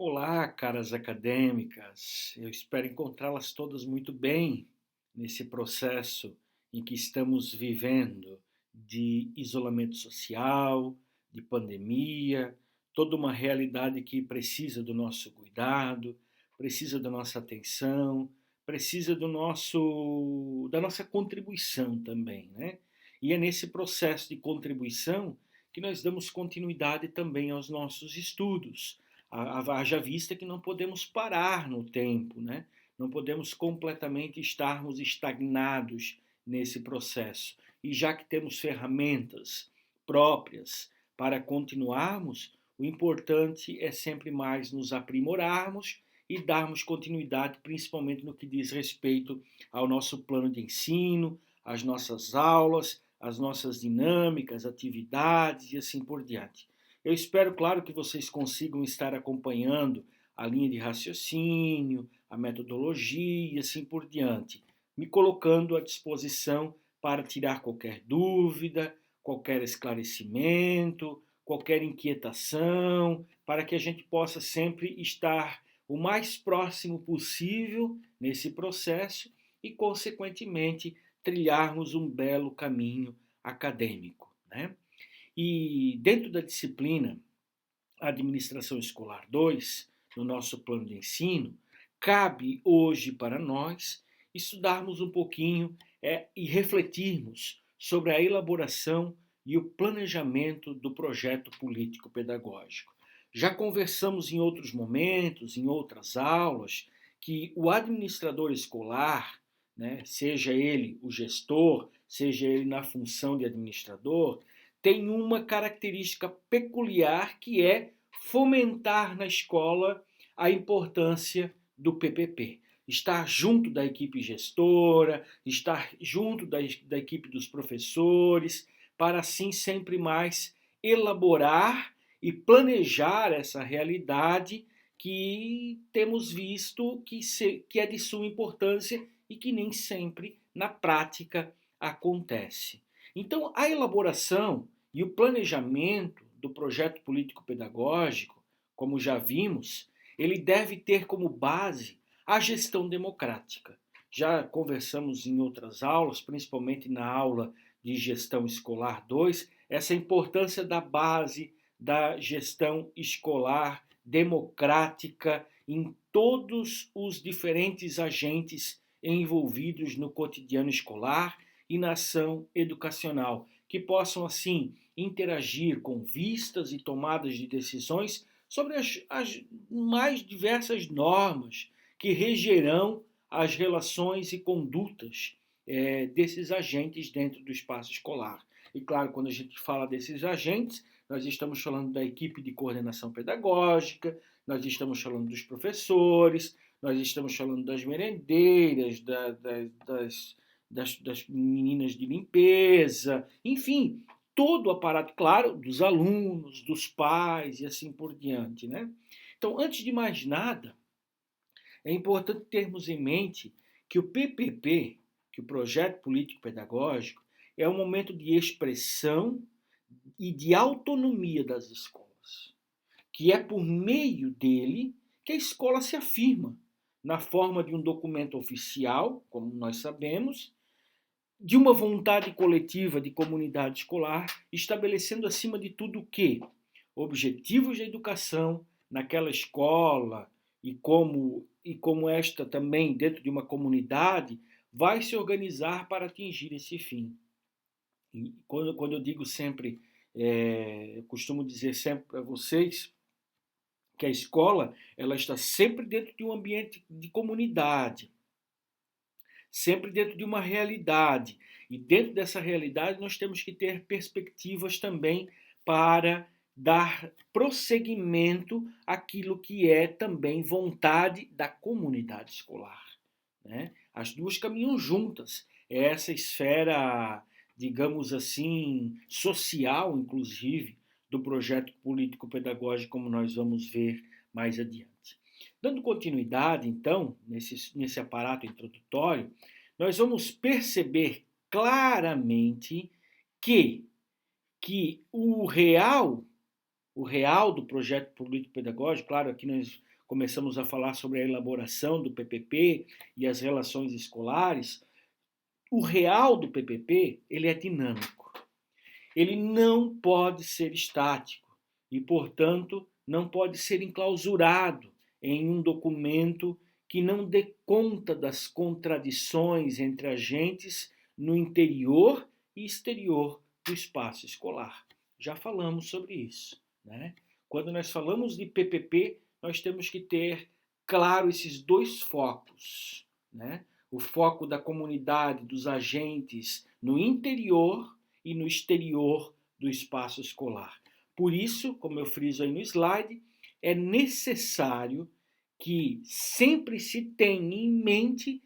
Olá, caras acadêmicas. Eu espero encontrá-las todas muito bem nesse processo em que estamos vivendo de isolamento social, de pandemia, toda uma realidade que precisa do nosso cuidado, precisa da nossa atenção, precisa da nossa contribuição também, né? E é nesse processo de contribuição que nós damos continuidade também aos nossos estudos. Haja vista que não podemos parar no tempo, né? Não podemos completamente estarmos estagnados nesse processo. E já que temos ferramentas próprias para continuarmos, o importante é sempre mais nos aprimorarmos e darmos continuidade, principalmente no que diz respeito ao nosso plano de ensino, às nossas aulas, às nossas dinâmicas, atividades e assim por diante. Eu espero, claro, que vocês consigam estar acompanhando a linha de raciocínio, a metodologia e assim por diante, me colocando à disposição para tirar qualquer dúvida, qualquer esclarecimento, qualquer inquietação, para que a gente possa sempre estar o mais próximo possível nesse processo e, consequentemente, trilharmos um belo caminho acadêmico, né? E dentro da disciplina Administração Escolar 2, no nosso plano de ensino, cabe hoje para nós estudarmos um pouquinho e refletirmos sobre a elaboração e o planejamento do projeto político-pedagógico. Já conversamos em outros momentos, em outras aulas, que o administrador escolar, né, seja ele o gestor, seja ele na função de administrador, tem uma característica peculiar que é fomentar na escola a importância do PPP. Estar junto da equipe gestora, estar junto da equipe dos professores, para assim sempre mais elaborar e planejar essa realidade que temos visto que é de suma importância e que nem sempre na prática acontece. Então, a elaboração e o planejamento do projeto político-pedagógico, como já vimos, ele deve ter como base a gestão democrática. Já conversamos em outras aulas, principalmente na aula de Gestão Escolar 2, essa importância da base da gestão escolar democrática em todos os diferentes agentes envolvidos no cotidiano escolar e na ação educacional, que possam, assim, interagir com vistas e tomadas de decisões sobre as mais diversas normas que regerão as relações e condutas desses agentes dentro do espaço escolar. E claro, quando a gente fala desses agentes, nós estamos falando da equipe de coordenação pedagógica, nós estamos falando dos professores, nós estamos falando das merendeiras, das meninas de limpeza, enfim, todo o aparato, claro, dos alunos, dos pais e assim por diante, né? Então, antes de mais nada, é importante termos em mente que o PPP, que o Projeto Político Pedagógico, é um momento de expressão e de autonomia das escolas, que é por meio dele que a escola se afirma na forma de um documento oficial, como nós sabemos, de uma vontade coletiva de comunidade escolar, estabelecendo acima de tudo o quê? Objetivos de educação naquela escola e como esta também, dentro de uma comunidade, vai se organizar para atingir esse fim. E quando eu digo sempre, eu costumo dizer sempre para vocês que a escola ela está sempre dentro de um ambiente de comunidade, sempre dentro de uma realidade. E dentro dessa realidade nós temos que ter perspectivas também para dar prosseguimento àquilo que é também vontade da comunidade escolar, né? As duas caminham juntas. É essa esfera, digamos assim, social, inclusive, do projeto político-pedagógico, como nós vamos ver mais adiante. Dando continuidade, então, nesse aparato introdutório, nós vamos perceber claramente que, que o real do projeto político-pedagógico, claro, aqui nós começamos a falar sobre a elaboração do PPP e as relações escolares, o real do PPP, ele é dinâmico. Ele não pode ser estático e, portanto, não pode ser enclausurado em um documento que não dê conta das contradições entre agentes no interior e exterior do espaço escolar. Já falamos sobre isso, né? Quando nós falamos de PPP, nós temos que ter claro esses dois focos, né? O foco da comunidade, dos agentes no interior e no exterior do espaço escolar. Por isso, como eu friso aí no slide, é necessário que sempre se tenha em mente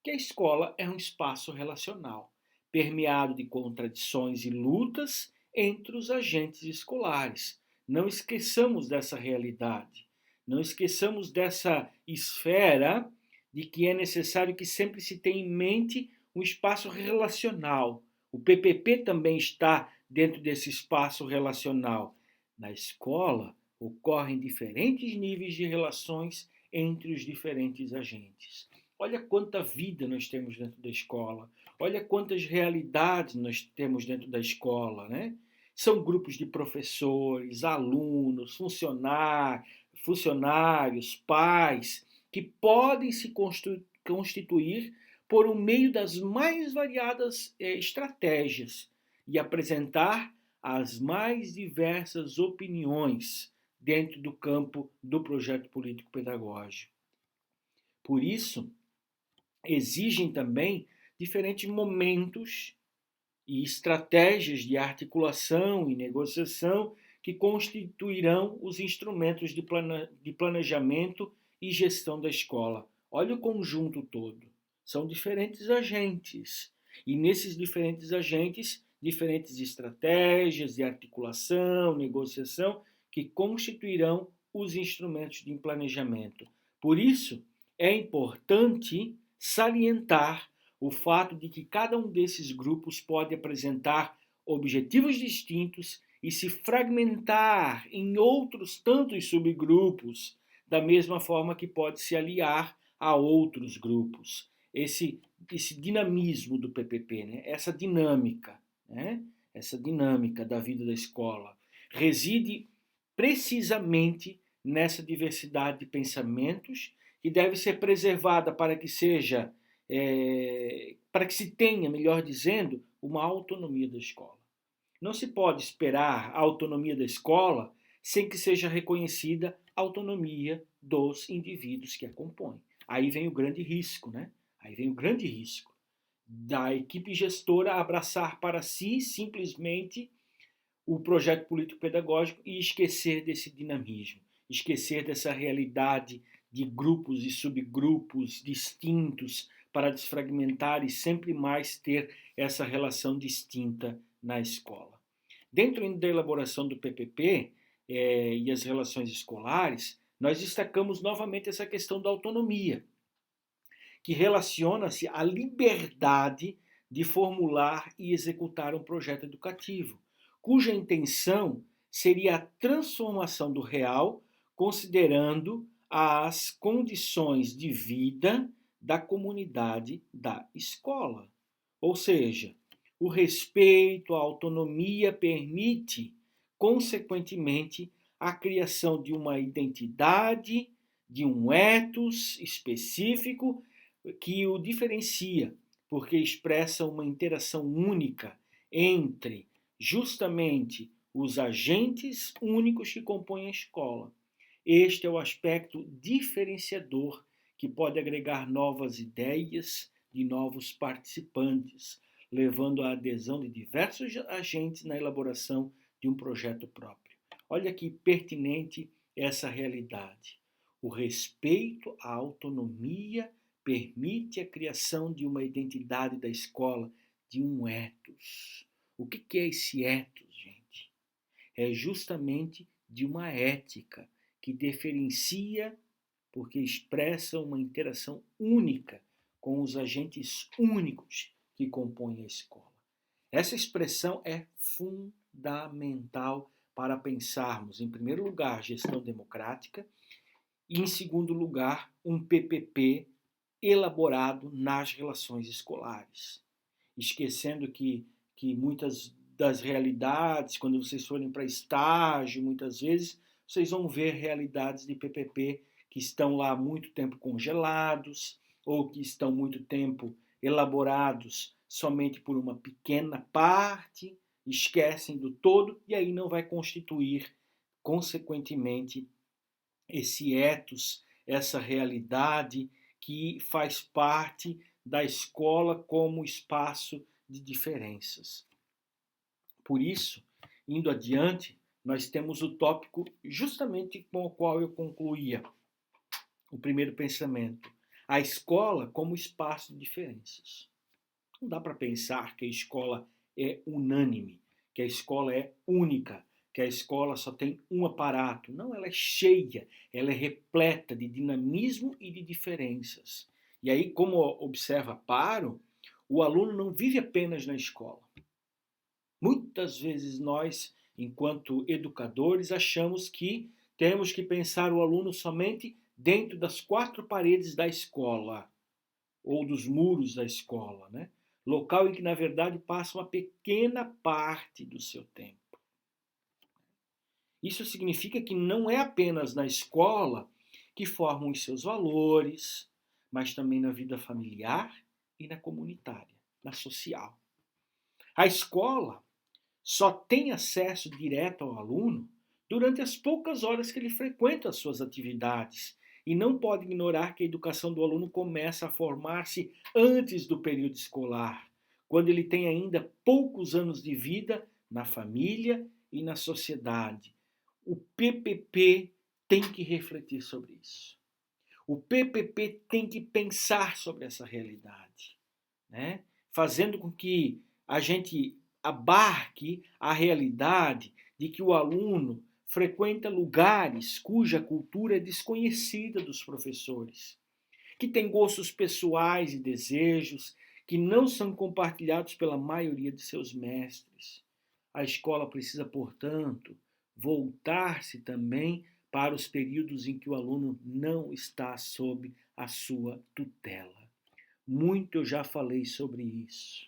que a escola é um espaço relacional, permeado de contradições e lutas entre os agentes escolares. Não esqueçamos dessa realidade, não esqueçamos dessa esfera de que é necessário que sempre se tenha em mente um espaço relacional. O PPP também está dentro desse espaço relacional. Na escola, ocorrem diferentes níveis de relações entre os diferentes agentes. Olha quanta vida nós temos dentro da escola. Olha quantas realidades nós temos dentro da escola, né? São grupos de professores, alunos, funcionários, pais, que podem se constituir por um meio das mais variadas estratégias e apresentar as mais diversas opiniões dentro do campo do projeto político-pedagógico. Por isso, exigem também diferentes momentos e estratégias de articulação e negociação que constituirão os instrumentos de planejamento e gestão da escola. Olha o conjunto todo. São diferentes agentes. E nesses diferentes agentes, diferentes estratégias de articulação, negociação, que constituirão os instrumentos de planejamento. Por isso, é importante salientar o fato de que cada um desses grupos pode apresentar objetivos distintos e se fragmentar em outros tantos subgrupos, da mesma forma que pode se aliar a outros grupos. Esse dinamismo do PPP, né? Essa dinâmica, né? Essa dinâmica da vida da escola, reside precisamente nessa diversidade de pensamentos que deve ser preservada para que seja para que se tenha, melhor dizendo, uma autonomia da escola. Não se pode esperar a autonomia da escola sem que seja reconhecida a autonomia dos indivíduos que a compõem. Aí vem o grande risco, né? Aí vem o grande risco da equipe gestora abraçar para si simplesmente o projeto político-pedagógico e esquecer desse dinamismo, esquecer dessa realidade de grupos e subgrupos distintos para desfragmentar e sempre mais ter essa relação distinta na escola. Dentro da elaboração do PPP e as relações escolares, nós destacamos novamente essa questão da autonomia, que relaciona-se à liberdade de formular e executar um projeto educativo, cuja intenção seria a transformação do real, considerando as condições de vida da comunidade da escola. Ou seja, o respeito à autonomia permite, consequentemente, a criação de uma identidade, de um ethos específico que o diferencia, porque expressa uma interação única entre justamente os agentes únicos que compõem a escola. Este é o aspecto diferenciador que pode agregar novas ideias de novos participantes, levando à adesão de diversos agentes na elaboração de um projeto próprio. Olha que pertinente essa realidade. O respeito à autonomia permite a criação de uma identidade da escola, de um ethos. O que é esse ethos, gente? É justamente de uma ética que diferencia porque expressa uma interação única com os agentes únicos que compõem a escola. Essa expressão é fundamental para pensarmos, em primeiro lugar, gestão democrática e, em segundo lugar, um PPP elaborado nas relações escolares. Esquecendo que muitas das realidades, quando vocês forem para estágio, muitas vezes, vocês vão ver realidades de PPP que estão lá há muito tempo congelados ou que estão muito tempo elaborados somente por uma pequena parte, esquecem do todo e aí não vai constituir, consequentemente, esse ethos, essa realidade que faz parte da escola como espaço de diferenças. Por isso, indo adiante, nós temos o tópico justamente com o qual eu concluía o primeiro pensamento. A escola como espaço de diferenças. Não dá para pensar que a escola é unânime, que a escola é única, que a escola só tem um aparato. Não, ela é cheia, ela é repleta de dinamismo e de diferenças. E aí, como observa Paro, o aluno não vive apenas na escola. Muitas vezes nós, enquanto educadores, achamos que temos que pensar o aluno somente dentro das quatro paredes da escola ou dos muros da escola, né? Local em que, na verdade, passa uma pequena parte do seu tempo. Isso significa que não é apenas na escola que formam os seus valores, mas também na vida familiar e na comunitária, na social. A escola só tem acesso direto ao aluno durante as poucas horas que ele frequenta as suas atividades e não pode ignorar que a educação do aluno começa a formar-se antes do período escolar, quando ele tem ainda poucos anos de vida na família e na sociedade. O PPP tem que refletir sobre isso. O PPP tem que pensar sobre essa realidade, né? Fazendo com que a gente abarque a realidade de que o aluno frequenta lugares cuja cultura é desconhecida dos professores, que tem gostos pessoais e desejos que não são compartilhados pela maioria de seus mestres. A escola precisa, portanto, voltar-se também para os períodos em que o aluno não está sob a sua tutela. Muito eu já falei sobre isso.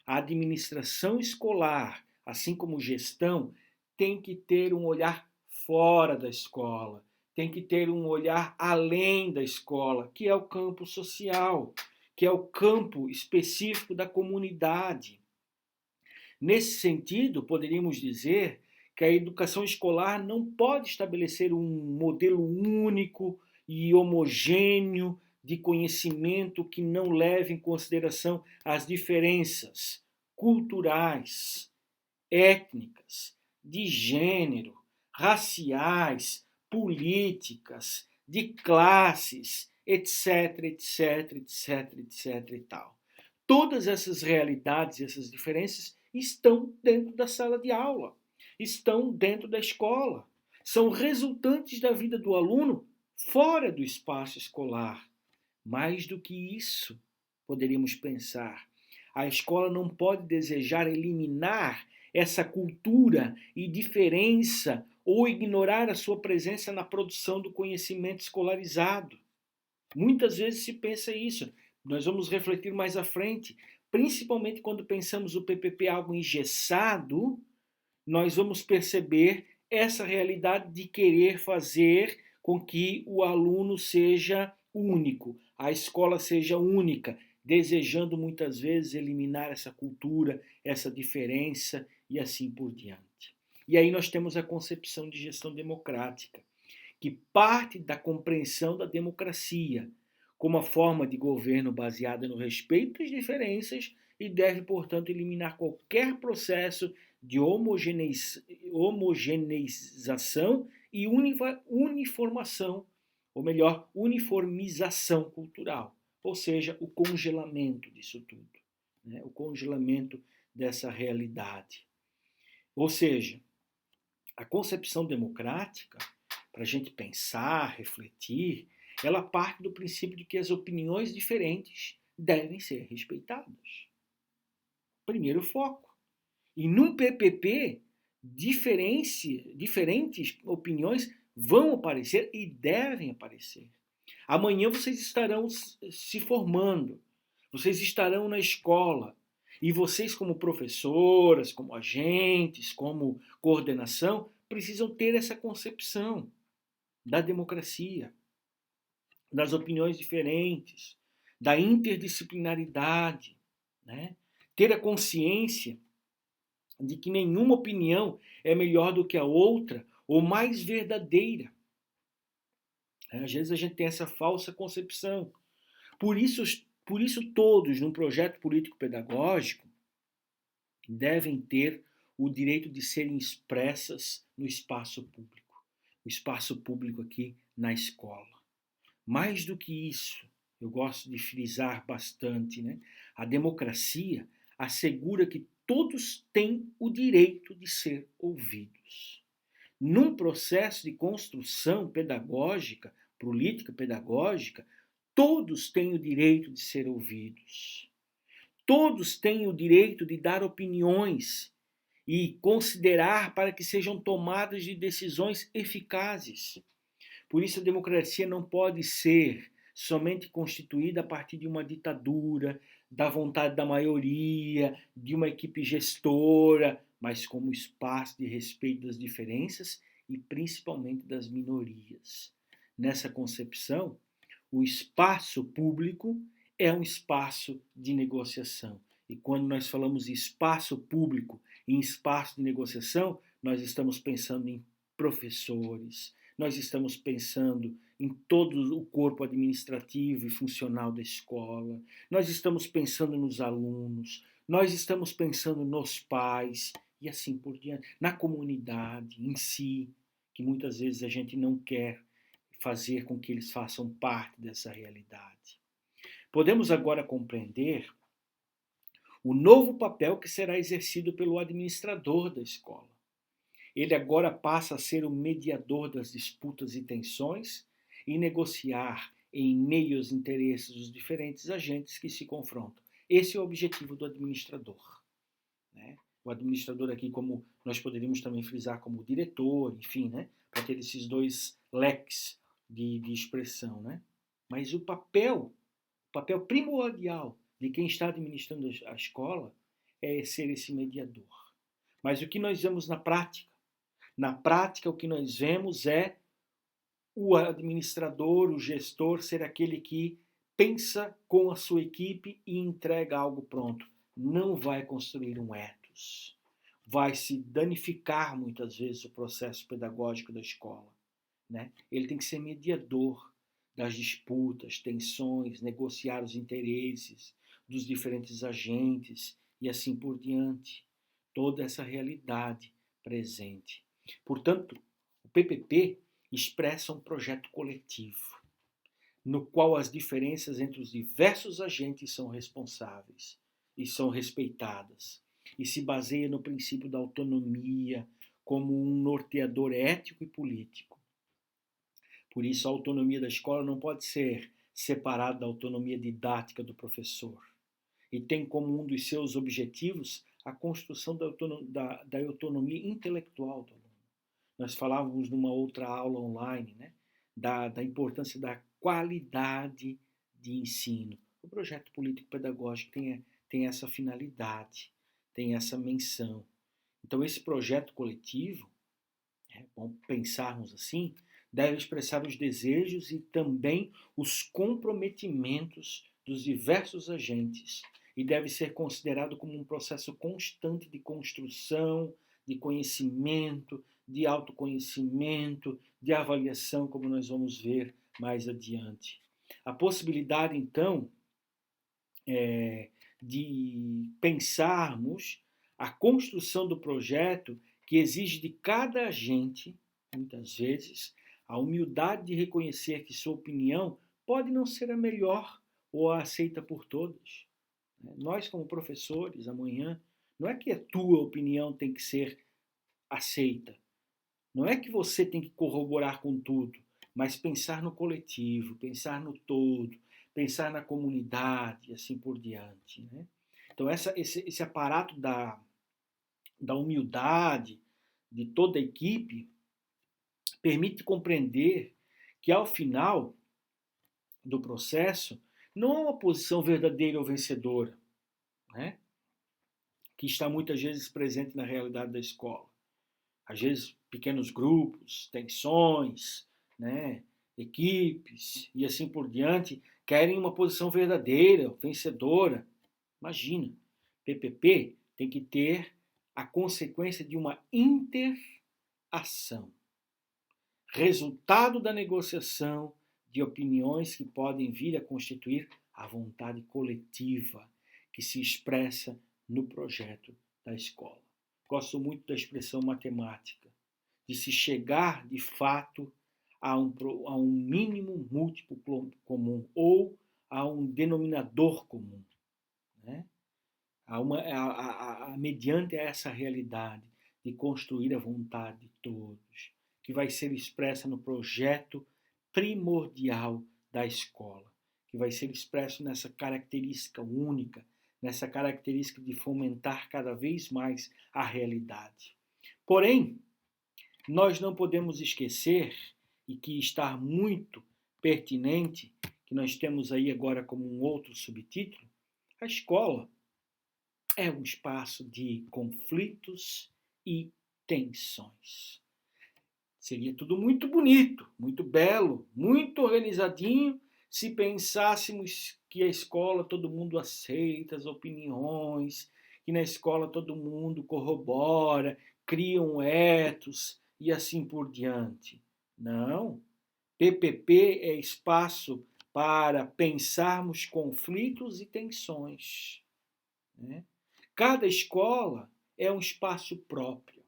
A administração escolar, assim como gestão, tem que ter um olhar fora da escola, tem que ter um olhar além da escola, que é o campo social, que é o campo específico da comunidade. Nesse sentido, poderíamos dizer que a educação escolar não pode estabelecer um modelo único e homogêneo de conhecimento que não leve em consideração as diferenças culturais, étnicas, de gênero, raciais, políticas, de classes, etc, etc, etc, etc e tal. Todas essas realidades, essas diferenças estão dentro da sala de aula, estão dentro da escola, são resultantes da vida do aluno fora do espaço escolar. Mais do que isso, poderíamos pensar, a escola não pode desejar eliminar essa cultura e diferença ou ignorar a sua presença na produção do conhecimento escolarizado. Muitas vezes se pensa isso. Nós vamos refletir mais à frente, principalmente quando pensamos o PPP algo engessado, nós vamos perceber essa realidade de querer fazer com que o aluno seja único, a escola seja única, desejando muitas vezes eliminar essa cultura, essa diferença e assim por diante. E aí nós temos a concepção de gestão democrática, que parte da compreensão da democracia como uma forma de governo baseada no respeito às diferenças e deve, portanto, eliminar qualquer processo de homogeneização e uniformação, ou melhor, uniformização cultural, ou seja, o congelamento disso tudo, né? O congelamento dessa realidade. Ou seja, a concepção democrática, para a gente pensar, refletir, ela parte do princípio de que as opiniões diferentes devem ser respeitadas. Primeiro foco. E num PPP, diferentes opiniões vão aparecer e devem aparecer. Amanhã vocês estarão se formando, vocês estarão na escola, e vocês, como professoras, como agentes, como coordenação, precisam ter essa concepção da democracia, das opiniões diferentes, da interdisciplinaridade, né? Ter a consciência de que nenhuma opinião é melhor do que a outra ou mais verdadeira. Às vezes a gente tem essa falsa concepção. Por isso, por isso todos, num projeto político-pedagógico, devem ter o direito de serem expressas no espaço público. O espaço público aqui na escola. Mais do que isso, eu gosto de frisar bastante, né? A democracia assegura que todos têm o direito de ser ouvidos. Num processo de construção pedagógica, política pedagógica, todos têm o direito de ser ouvidos. Todos têm o direito de dar opiniões e considerar para que sejam tomadas de decisões eficazes. Por isso a democracia não pode ser somente constituída a partir de uma ditadura, da vontade da maioria, de uma equipe gestora, mas como espaço de respeito das diferenças e principalmente das minorias. Nessa concepção, o espaço público é um espaço de negociação. E quando nós falamos em espaço público, em espaço de negociação, nós estamos pensando em professores, nós estamos pensando em todo o corpo administrativo e funcional da escola, nós estamos pensando nos alunos, nós estamos pensando nos pais e assim por diante, na comunidade em si, que muitas vezes a gente não quer fazer com que eles façam parte dessa realidade. Podemos agora compreender o novo papel que será exercido pelo administrador da escola. Ele agora passa a ser o mediador das disputas e tensões e negociar em meio aos interesses dos diferentes agentes que se confrontam. Esse é o objetivo do administrador. Né? O administrador aqui, como nós poderíamos também frisar como diretor, enfim, né? Para ter esses dois leques de expressão. Né? Mas o papel primordial de quem está administrando a escola é ser esse mediador. Mas o que nós vemos na prática? Na prática, o que nós vemos é o administrador, o gestor, ser aquele que pensa com a sua equipe e entrega algo pronto. Não vai construir um ethos. Vai se danificar muitas vezes o processo pedagógico da escola. Né? Ele tem que ser mediador das disputas, tensões, negociar os interesses dos diferentes agentes e assim por diante. Toda essa realidade presente. Portanto, o PPP expressa um projeto coletivo, no qual as diferenças entre os diversos agentes são responsáveis e são respeitadas, e se baseia no princípio da autonomia como um norteador ético e político. Por isso, a autonomia da escola não pode ser separada da autonomia didática do professor, e tem como um dos seus objetivos a construção da autonomia intelectual do aluno. Nós falávamos numa outra aula online, né, da importância da qualidade de ensino. O projeto político-pedagógico tem essa finalidade, tem essa menção. Então, esse projeto coletivo, é bom pensarmos assim, deve expressar os desejos e também os comprometimentos dos diversos agentes e deve ser considerado como um processo constante de construção, de conhecimento, de autoconhecimento, de avaliação, como nós vamos ver mais adiante. A possibilidade, então, de pensarmos a construção do projeto que exige de cada agente, muitas vezes, a humildade de reconhecer que sua opinião pode não ser a melhor ou a aceita por todos. Nós, como professores, amanhã, não é que a tua opinião tem que ser aceita. Não é que você tem que corroborar com tudo, mas pensar no coletivo, pensar no todo, pensar na comunidade e assim por diante. Né? Então, esse aparato da humildade, de toda a equipe permite compreender que, ao final do processo, não há uma posição verdadeira ou vencedora, né? Que está muitas vezes presente na realidade da escola. Às vezes, pequenos grupos, tensões, né? Equipes e assim por diante querem uma posição verdadeira, vencedora. Imagina, PPP tem que ter a consequência de uma interação, resultado da negociação de opiniões que podem vir a constituir a vontade coletiva que se expressa no projeto da escola. Gosto muito da expressão matemática, de se chegar de fato a um mínimo múltiplo comum ou a um denominador comum, né? Mediante essa realidade de construir a vontade de todos, que vai ser expressa no projeto primordial da escola, que vai ser expresso nessa característica única, nessa característica de fomentar cada vez mais a realidade. Porém, nós não podemos esquecer, e que está muito pertinente, que nós temos aí agora como um outro subtítulo, a escola é um espaço de conflitos e tensões. Seria tudo muito bonito, muito belo, muito organizadinho, se pensássemos que a escola todo mundo aceita as opiniões, que na escola todo mundo corrobora, cria um ethos e assim por diante. Não. PPP é espaço para pensarmos conflitos e tensões, né? Cada escola é um espaço próprio.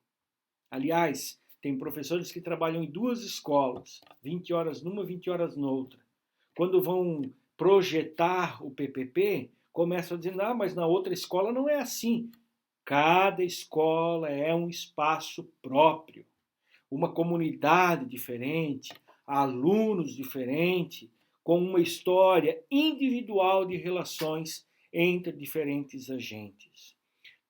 Aliás, tem professores que trabalham em duas escolas, 20 horas numa, 20 horas noutra. Quando vão projetar o PPP, começam dizendo, mas na outra escola não é assim. Cada escola é um espaço próprio, uma comunidade diferente, alunos diferentes, com uma história individual de relações entre diferentes agentes.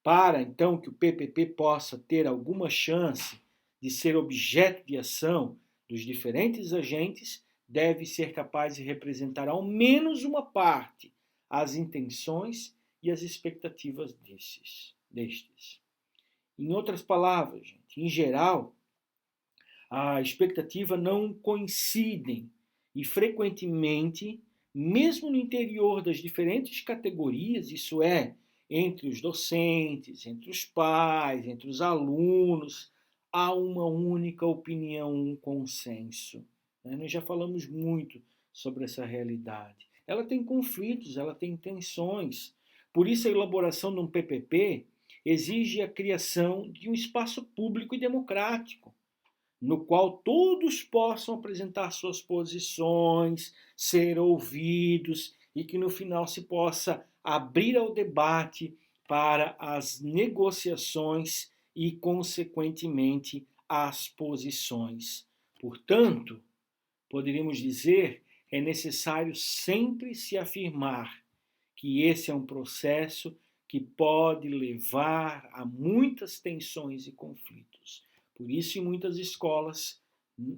Para, então, que o PPP possa ter alguma chance de ser objeto de ação dos diferentes agentes, deve ser capaz de representar ao menos uma parte as intenções e as expectativas destes. Em outras palavras, gente, em geral, a expectativa não coincidem e frequentemente, mesmo no interior das diferentes categorias, isso é, entre os docentes, entre os pais, entre os alunos, há uma única opinião, um consenso. Nós já falamos muito sobre essa realidade. Ela tem conflitos, ela tem tensões. Por isso, a elaboração de um PPP exige a criação de um espaço público e democrático, no qual todos possam apresentar suas posições, ser ouvidos e que no final se possa abrir ao debate para as negociações e, consequentemente, as posições. Portanto, poderíamos dizer, é necessário sempre se afirmar que esse é um processo que pode levar a muitas tensões e conflitos. Por isso, em muitas escolas,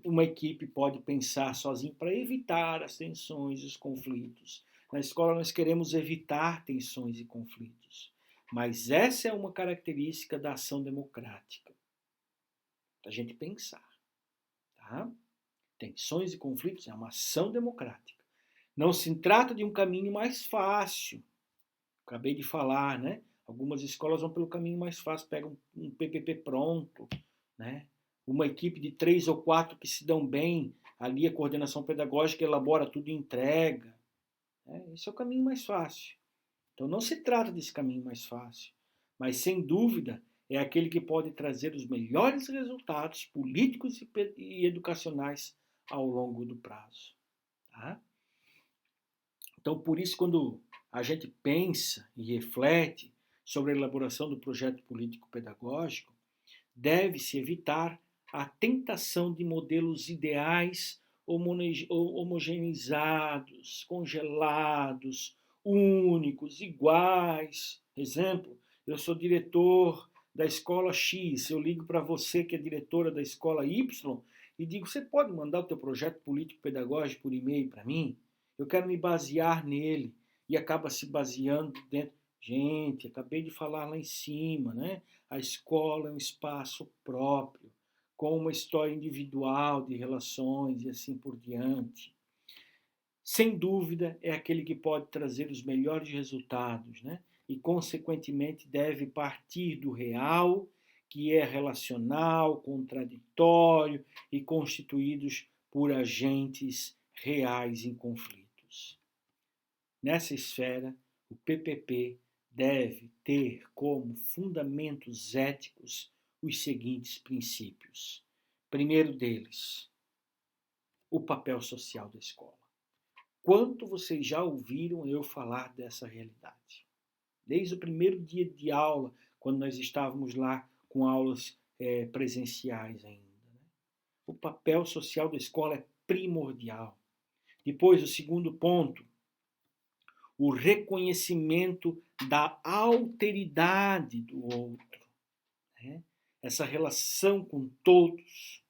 uma equipe pode pensar sozinha para evitar as tensões e os conflitos. Na escola, nós queremos evitar tensões e conflitos. Mas essa é uma característica da ação democrática, da gente pensar. Tá? Tensões e conflitos é uma ação democrática. Não se trata de um caminho mais fácil. Acabei de falar, né? Algumas escolas vão pelo caminho mais fácil, pegam um PPP pronto, né? Uma equipe de 3 ou 4 que se dão bem, ali a coordenação pedagógica elabora tudo e entrega. Esse é o caminho mais fácil. Então não se trata desse caminho mais fácil, mas sem dúvida é aquele que pode trazer os melhores resultados políticos e educacionais ao longo do prazo. Tá? Então, por isso, quando a gente pensa e reflete sobre a elaboração do projeto político-pedagógico, deve-se evitar a tentação de modelos ideais homogeneizados, congelados, únicos, iguais. Exemplo, eu sou diretor da escola X, eu ligo para você que é diretora da escola Y e digo, você pode mandar o teu projeto político-pedagógico por e-mail para mim? Eu quero me basear nele. E acaba se baseando dentro. Gente, acabei de falar lá em cima, né? A escola é um espaço próprio, com uma história individual de relações e assim por diante. Sem dúvida, é aquele que pode trazer os melhores resultados, né? E, consequentemente, deve partir do real, que é relacional, contraditório e constituídos por agentes reais em conflitos. Nessa esfera, o PPP deve ter como fundamentos éticos os seguintes princípios. Primeiro deles, o papel social da escola. Quanto vocês já ouviram eu falar dessa realidade? Desde o primeiro dia de aula, quando nós estávamos lá com aulas presenciais ainda. Né? O papel social da escola é primordial. Depois, o segundo ponto, o reconhecimento da alteridade do outro. Né? Essa relação com todos.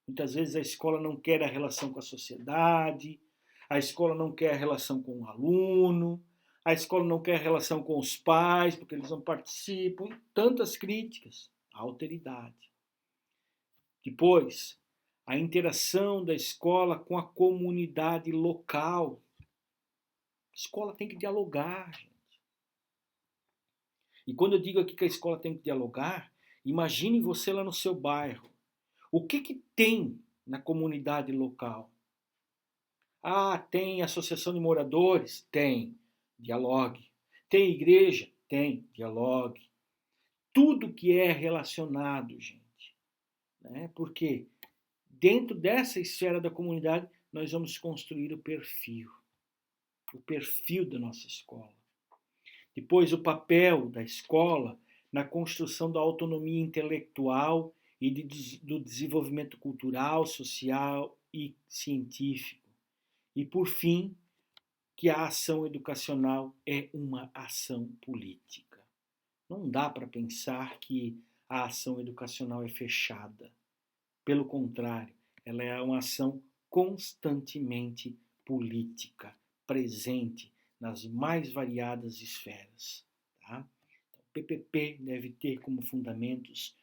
Muitas vezes a escola não quer a relação com a sociedade, a escola não quer a relação com o aluno, a escola não quer a relação com os pais, porque eles não participam. Tantas críticas. A alteridade. Depois, a interação da escola com a comunidade local. A escola tem que dialogar, gente. E quando eu digo aqui que a escola tem que dialogar, imagine você lá no seu bairro. O que tem na comunidade local? Ah, tem associação de moradores? Tem. Dialogue. Tem igreja? Tem. Dialogue. Tudo que é relacionado, gente. Né? Porque dentro dessa esfera da comunidade, nós vamos construir o perfil. O perfil da nossa escola. Depois, o papel da escola na construção da autonomia intelectual e do desenvolvimento cultural, social e científico. E, por fim, que a ação educacional é uma ação política. Não dá para pensar que a ação educacional é fechada. Pelo contrário, ela é uma ação constantemente política, presente nas mais variadas esferas. Tá? Então, o PPP deve ter como fundamentos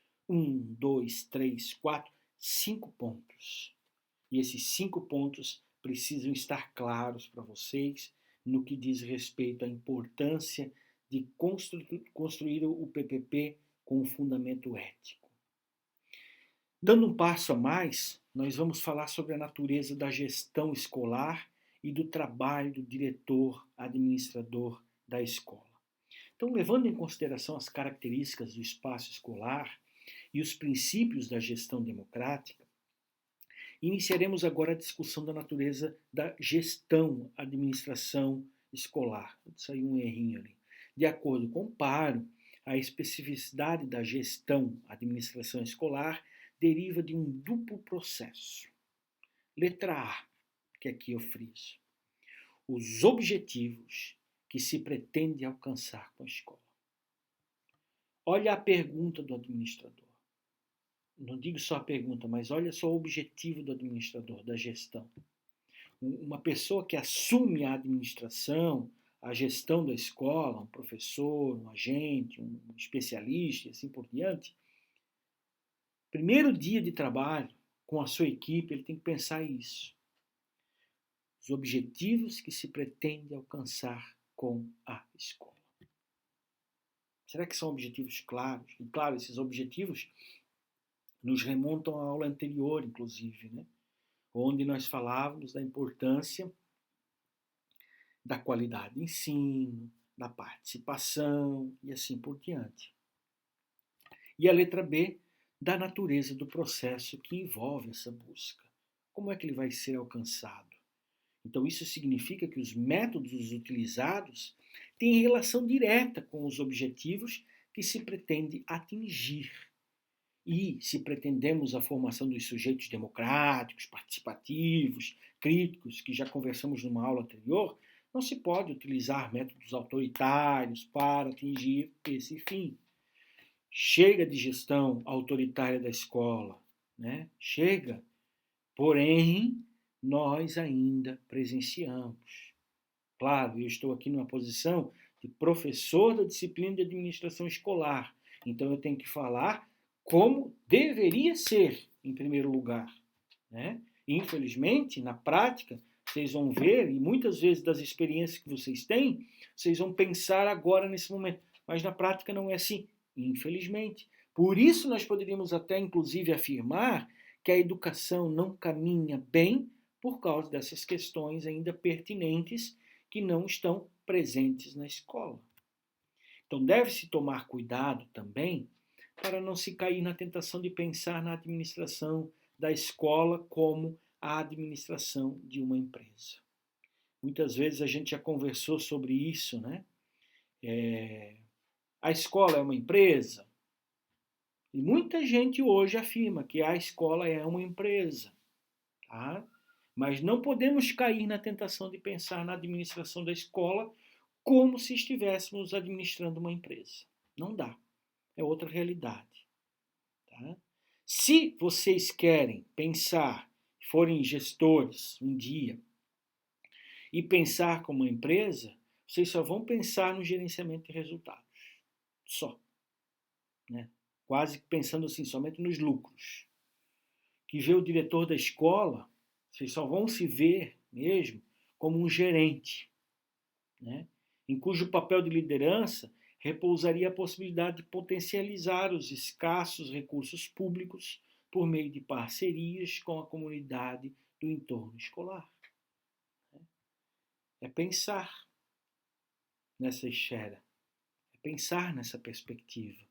5 pontos. E esses 5 pontos precisam estar claros para vocês no que diz respeito à importância de construir o PPP com um fundamento ético. Dando um passo a mais, nós vamos falar sobre a natureza da gestão escolar e do trabalho do diretor administrador da escola. Então, levando em consideração as características do espaço escolar e os princípios da gestão democrática, iniciaremos agora a discussão da natureza da gestão, administração escolar. Saiu um errinho ali. De acordo com o Paro, a especificidade da gestão, administração escolar, deriva de um duplo processo. Letra A, que aqui eu friso. Os objetivos que se pretende alcançar com a escola. Olha a pergunta do administrador. Não digo só a pergunta, mas olha só o objetivo do administrador, da gestão. Uma pessoa que assume a administração, a gestão da escola, um professor, um agente, um especialista e assim por diante, primeiro dia de trabalho com a sua equipe, ele tem que pensar isso. Os objetivos que se pretende alcançar com a escola. Será que são objetivos claros? E claro, esses objetivos nos remontam à aula anterior, inclusive, né? Onde nós falávamos da importância da qualidade de ensino, da participação e assim por diante. E a letra B, da natureza do processo que envolve essa busca. Como é que ele vai ser alcançado? Então, isso significa que os métodos utilizados têm relação direta com os objetivos que se pretende atingir. E, se pretendemos a formação dos sujeitos democráticos, participativos, críticos, que já conversamos numa aula anterior, não se pode utilizar métodos autoritários para atingir esse fim. Chega de gestão autoritária da escola, né? Chega. Porém, nós ainda presenciamos. Claro, eu estou aqui numa posição de professor da disciplina de administração escolar, então eu tenho que falar como deveria ser, em primeiro lugar, né? Infelizmente, na prática, vocês vão ver, e muitas vezes das experiências que vocês têm, vocês vão pensar agora nesse momento, mas na prática não é assim, infelizmente. Por isso nós poderíamos até, inclusive, afirmar que a educação não caminha bem por causa dessas questões ainda pertinentes que não estão presentes na escola. Então, deve-se tomar cuidado também para não se cair na tentação de pensar na administração da escola como a administração de uma empresa. Muitas vezes a gente já conversou sobre isso, né? A escola é uma empresa? E muita gente hoje afirma que a escola é uma empresa, tá? Mas não podemos cair na tentação de pensar na administração da escola como se estivéssemos administrando uma empresa. Não dá. É outra realidade. Tá? Se vocês querem pensar, forem gestores um dia, e pensar como uma empresa, vocês só vão pensar no gerenciamento de resultados. Só. Né? Quase pensando assim, somente nos lucros. Que vê o diretor da escola, vocês só vão se ver mesmo como um gerente, né? Em cujo papel de liderança repousaria a possibilidade de potencializar os escassos recursos públicos por meio de parcerias com a comunidade do entorno escolar. É pensar nessa esfera, é pensar nessa perspectiva,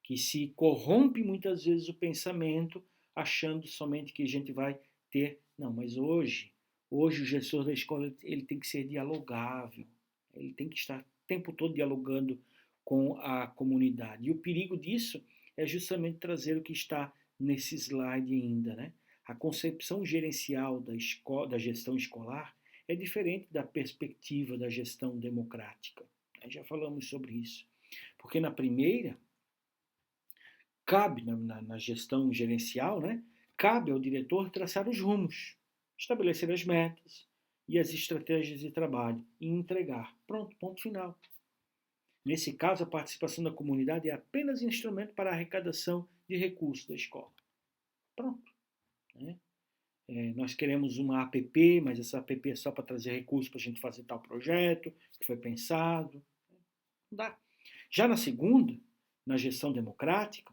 que se corrompe muitas vezes o pensamento, achando somente que a gente vai ter. Não, mas hoje o gestor da escola ele tem que ser dialogável, ele tem que estar o tempo todo dialogando com a comunidade. E o perigo disso é justamente trazer o que está nesse slide ainda, né? A concepção gerencial da gestão escolar é diferente da perspectiva da gestão democrática. Já falamos sobre isso. Porque na primeira, cabe na gestão gerencial, né? Cabe ao diretor traçar os rumos, estabelecer as metas e as estratégias de trabalho e entregar. Pronto, ponto final. Nesse caso, a participação da comunidade é apenas instrumento para a arrecadação de recursos da escola. Pronto. Né? Nós queremos uma APP, mas essa APP é só para trazer recursos para a gente fazer tal projeto que foi pensado. Não dá. Já na segunda, na gestão democrática,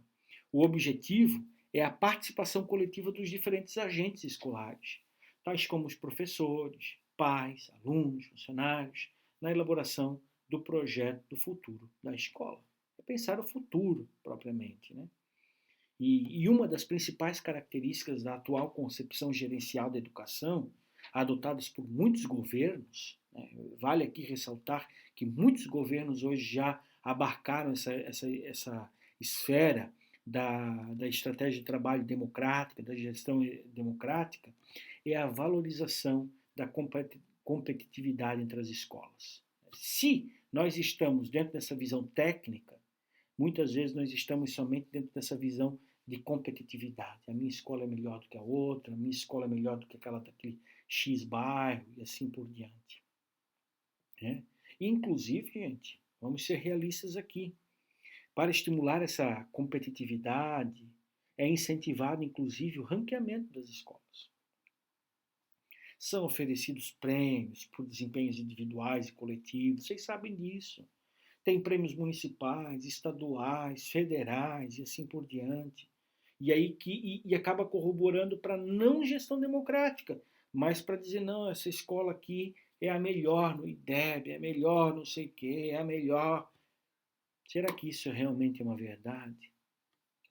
o objetivo é a participação coletiva dos diferentes agentes escolares, tais como os professores, pais, alunos, funcionários, na elaboração do projeto do futuro da escola. É pensar o futuro, propriamente. Né? E uma das principais características da atual concepção gerencial da educação, adotadas por muitos governos, né, vale aqui ressaltar que muitos governos hoje já abarcaram essa esfera da estratégia de trabalho democrática, da gestão democrática, é a valorização da competitividade entre as escolas. Se nós estamos dentro dessa visão técnica, muitas vezes nós estamos somente dentro dessa visão de competitividade. A minha escola é melhor do que a outra, a minha escola é melhor do que aquela daquele X bairro e assim por diante. Né? E, inclusive, gente, vamos ser realistas aqui. Para estimular essa competitividade, é incentivado, inclusive, o ranqueamento das escolas. São oferecidos prêmios por desempenhos individuais e coletivos, vocês sabem disso. Tem prêmios municipais, estaduais, federais e assim por diante. E aí e acaba corroborando para não gestão democrática, mas para dizer, não, essa escola aqui é a melhor no IDEB, é a melhor não sei o quê, é a melhor. Será que isso realmente é uma verdade?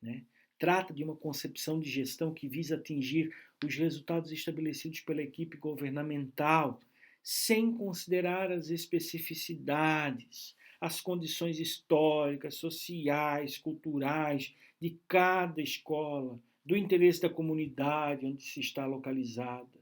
Né? Trata de uma concepção de gestão que visa atingir os resultados estabelecidos pela equipe governamental, sem considerar as especificidades, as condições históricas, sociais, culturais de cada escola, do interesse da comunidade onde se está localizada.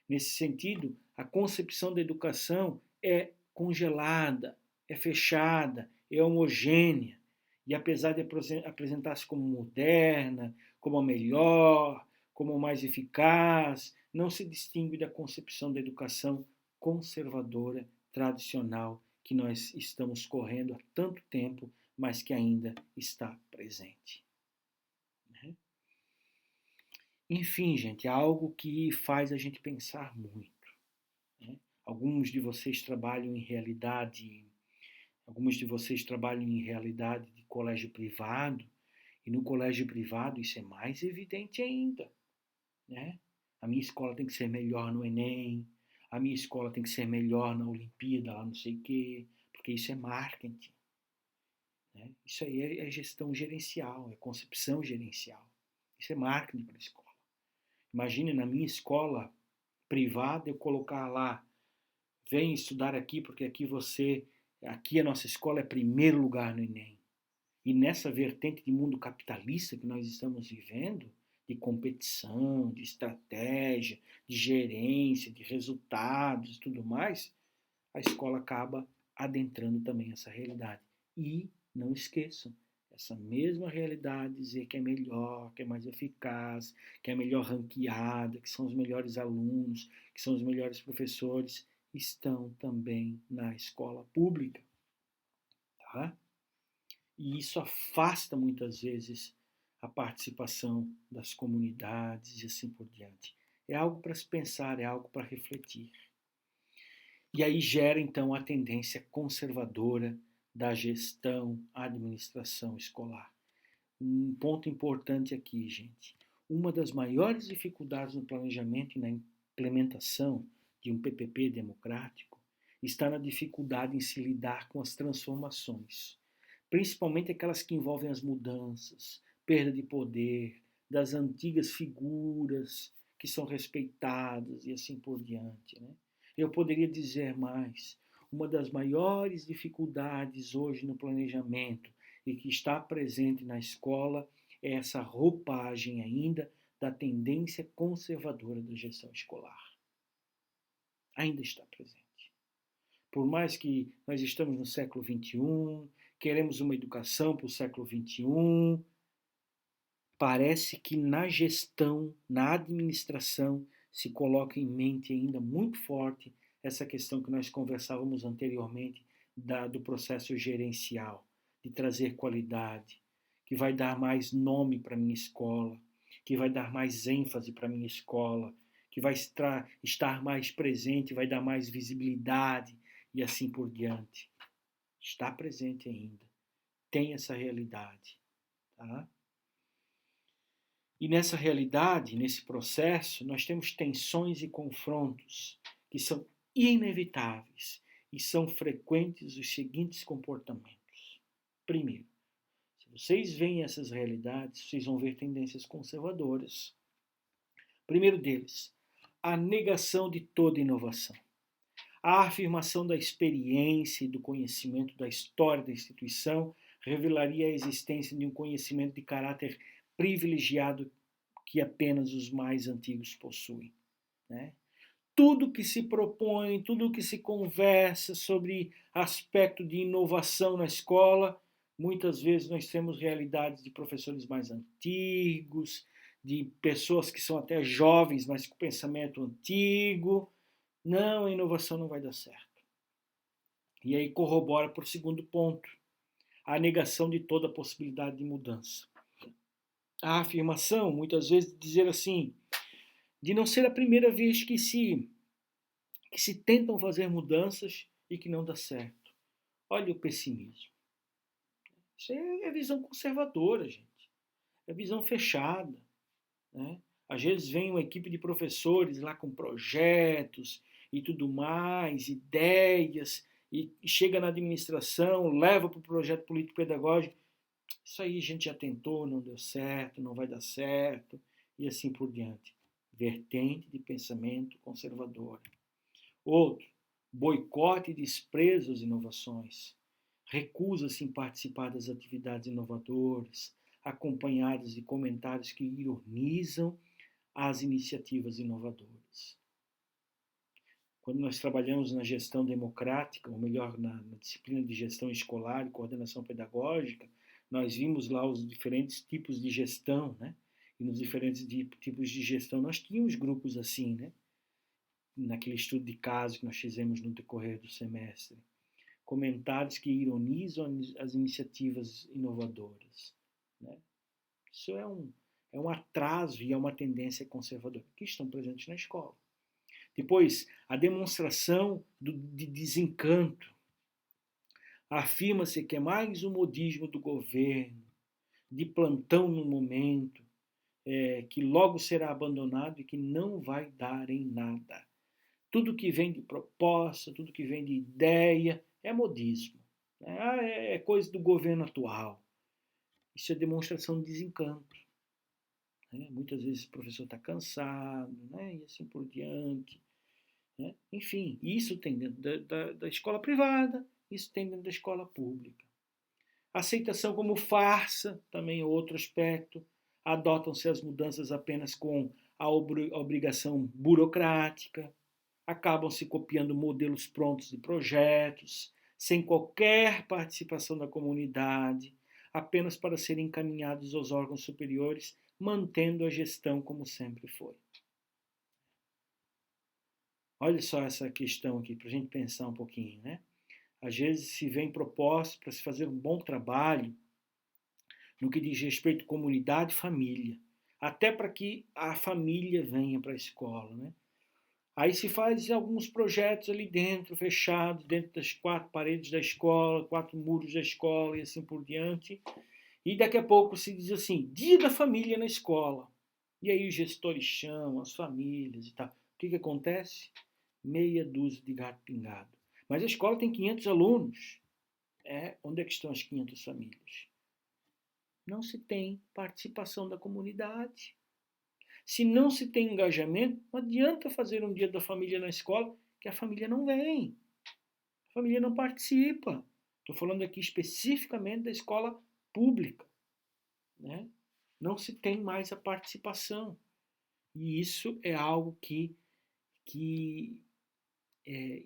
Nesse sentido, a concepção da educação é congelada, é fechada, é homogênea e apesar de apresentar-se como moderna, como a melhor, como a mais eficaz, não se distingue da concepção da educação conservadora, tradicional, que nós estamos correndo há tanto tempo, mas que ainda está presente. Enfim, gente, é algo que faz a gente pensar muito. Né? Alguns de vocês trabalham em realidade, alguns de vocês trabalham em realidade de colégio privado, e no colégio privado isso é mais evidente ainda. Né? A minha escola tem que ser melhor no Enem, a minha escola tem que ser melhor na Olimpíada, lá não sei o quê, porque isso é marketing. Né? Isso aí é gestão gerencial, é concepção gerencial. Isso é marketing para a escola. Imagine na minha escola privada eu colocar lá, vem estudar aqui porque aqui a nossa escola é primeiro lugar no Enem. E nessa vertente de mundo capitalista que nós estamos vivendo, de competição, de estratégia, de gerência, de resultados e tudo mais, a escola acaba adentrando também essa realidade. E não esqueçam, essa mesma realidade, dizer que é melhor, que é mais eficaz, que é melhor ranqueada, que são os melhores alunos, que são os melhores professores, estão também na escola pública. Tá? E isso afasta muitas vezes a participação das comunidades e assim por diante. É algo para se pensar, é algo para refletir. E aí gera então a tendência conservadora da gestão, administração escolar. Um ponto importante aqui, gente. Uma das maiores dificuldades no planejamento e na implementação de um PPP democrático está na dificuldade em se lidar com as transformações, principalmente aquelas que envolvem as mudanças, perda de poder, das antigas figuras que são respeitadas e assim por diante. Né? Eu poderia dizer mais. Uma das maiores dificuldades hoje no planejamento e que está presente na escola é essa roupagem ainda da tendência conservadora da gestão escolar. Ainda está presente. Por mais que nós estamos no século XXI, queremos uma educação para o século XXI, parece que na gestão, na administração, se coloca em mente ainda muito forte essa questão que nós conversávamos anteriormente do processo gerencial, de trazer qualidade, que vai dar mais nome para a minha escola, que vai dar mais ênfase para a minha escola, que vai estar mais presente, vai dar mais visibilidade e assim por diante. Está presente ainda. Tem essa realidade. Tá? E nessa realidade, nesse processo, nós temos tensões e confrontos que são inevitáveis e são frequentes os seguintes comportamentos. Primeiro, se vocês veem essas realidades, vocês vão ver tendências conservadoras. Primeiro deles, a negação de toda inovação. A afirmação da experiência e do conhecimento da história da instituição revelaria a existência de um conhecimento de caráter privilegiado que apenas os mais antigos possuem. Né? Tudo que se propõe, tudo que se conversa sobre aspecto de inovação na escola, muitas vezes nós temos realidades de professores mais antigos, de pessoas que são até jovens, mas com pensamento antigo. Não, a inovação não vai dar certo. E aí corrobora por segundo ponto, a negação de toda possibilidade de mudança. A afirmação, muitas vezes, de dizer assim, de não ser a primeira vez que se tentam fazer mudanças e que não dá certo. Olha o pessimismo. Isso é visão conservadora, gente. É visão fechada. Né? Às vezes vem uma equipe de professores lá com projetos e tudo mais, ideias, e chega na administração, leva para o projeto político-pedagógico. Isso aí a gente já tentou, não deu certo, não vai dar certo, e assim por diante. Vertente de pensamento conservadora. Outro, boicote e desprezo às inovações. Recusa-se em participar das atividades inovadoras, acompanhadas de comentários que ironizam as iniciativas inovadoras. Quando nós trabalhamos na gestão democrática, ou melhor, na disciplina de gestão escolar e coordenação pedagógica, nós vimos lá os diferentes tipos de gestão, né? E nos diferentes tipos de gestão nós tínhamos grupos assim, né? Naquele estudo de caso que nós fizemos no decorrer do semestre. Comentários que ironizam as iniciativas inovadoras, né? Isso é um atraso e é uma tendência conservadora que estão presentes na escola. Depois, a demonstração de desencanto. Afirma-se que é mais um modismo do governo, de plantão no momento, que logo será abandonado e que não vai dar em nada. Tudo que vem de proposta, tudo que vem de ideia, é modismo. É coisa do governo atual. Isso é demonstração de desencanto. Né? Muitas vezes o professor está cansado, né? E assim por diante. Né? Enfim, isso tem dentro da escola privada, isso tem dentro da escola pública. Aceitação como farsa, também é outro aspecto. Adotam-se as mudanças apenas com a obrigação burocrática. Acabam se copiando modelos prontos de projetos, sem qualquer participação da comunidade, apenas para serem encaminhados aos órgãos superiores, mantendo a gestão como sempre foi. Olha só essa questão aqui, para a gente pensar um pouquinho, né? Às vezes se vem propostas para se fazer um bom trabalho no que diz respeito à comunidade e família, até para que a família venha para a escola, né? Aí se faz alguns projetos ali dentro, fechados, dentro das quatro paredes da escola, quatro muros da escola e assim por diante. E daqui a pouco se diz assim, dia da família na escola. E aí os gestores chamam as famílias e tal. O que acontece? Meia dúzia de gato pingado. Mas a escola tem 500 alunos. Onde é que estão as 500 famílias? Não se tem participação da comunidade. Se não se tem engajamento, não adianta fazer um dia da família na escola, que a família não vem. A família não participa. Estou falando aqui especificamente da escola pública. Né? Não se tem mais a participação. E isso é algo que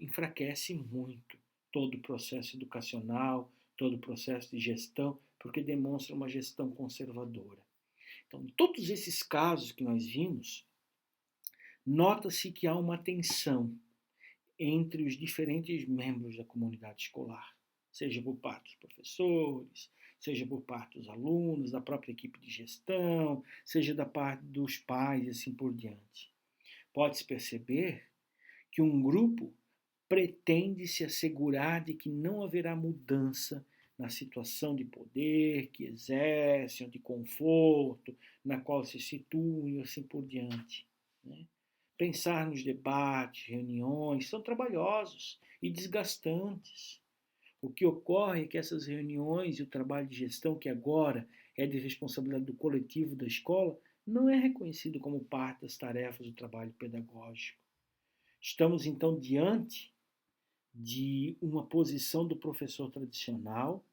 enfraquece muito todo o processo educacional, todo o processo de gestão, porque demonstra uma gestão conservadora. Então, em todos esses casos que nós vimos, nota-se que há uma tensão entre os diferentes membros da comunidade escolar, seja por parte dos professores, seja por parte dos alunos, da própria equipe de gestão, seja da parte dos pais e assim por diante. Pode-se perceber que um grupo pretende se assegurar de que não haverá mudança na situação de poder que exercem, de conforto, na qual se situam e assim por diante. Né? Pensar nos debates, reuniões, são trabalhosos e desgastantes. O que ocorre é que essas reuniões e o trabalho de gestão, que agora é de responsabilidade do coletivo da escola, não é reconhecido como parte das tarefas do trabalho pedagógico. Estamos, então, diante de uma posição do professor tradicional,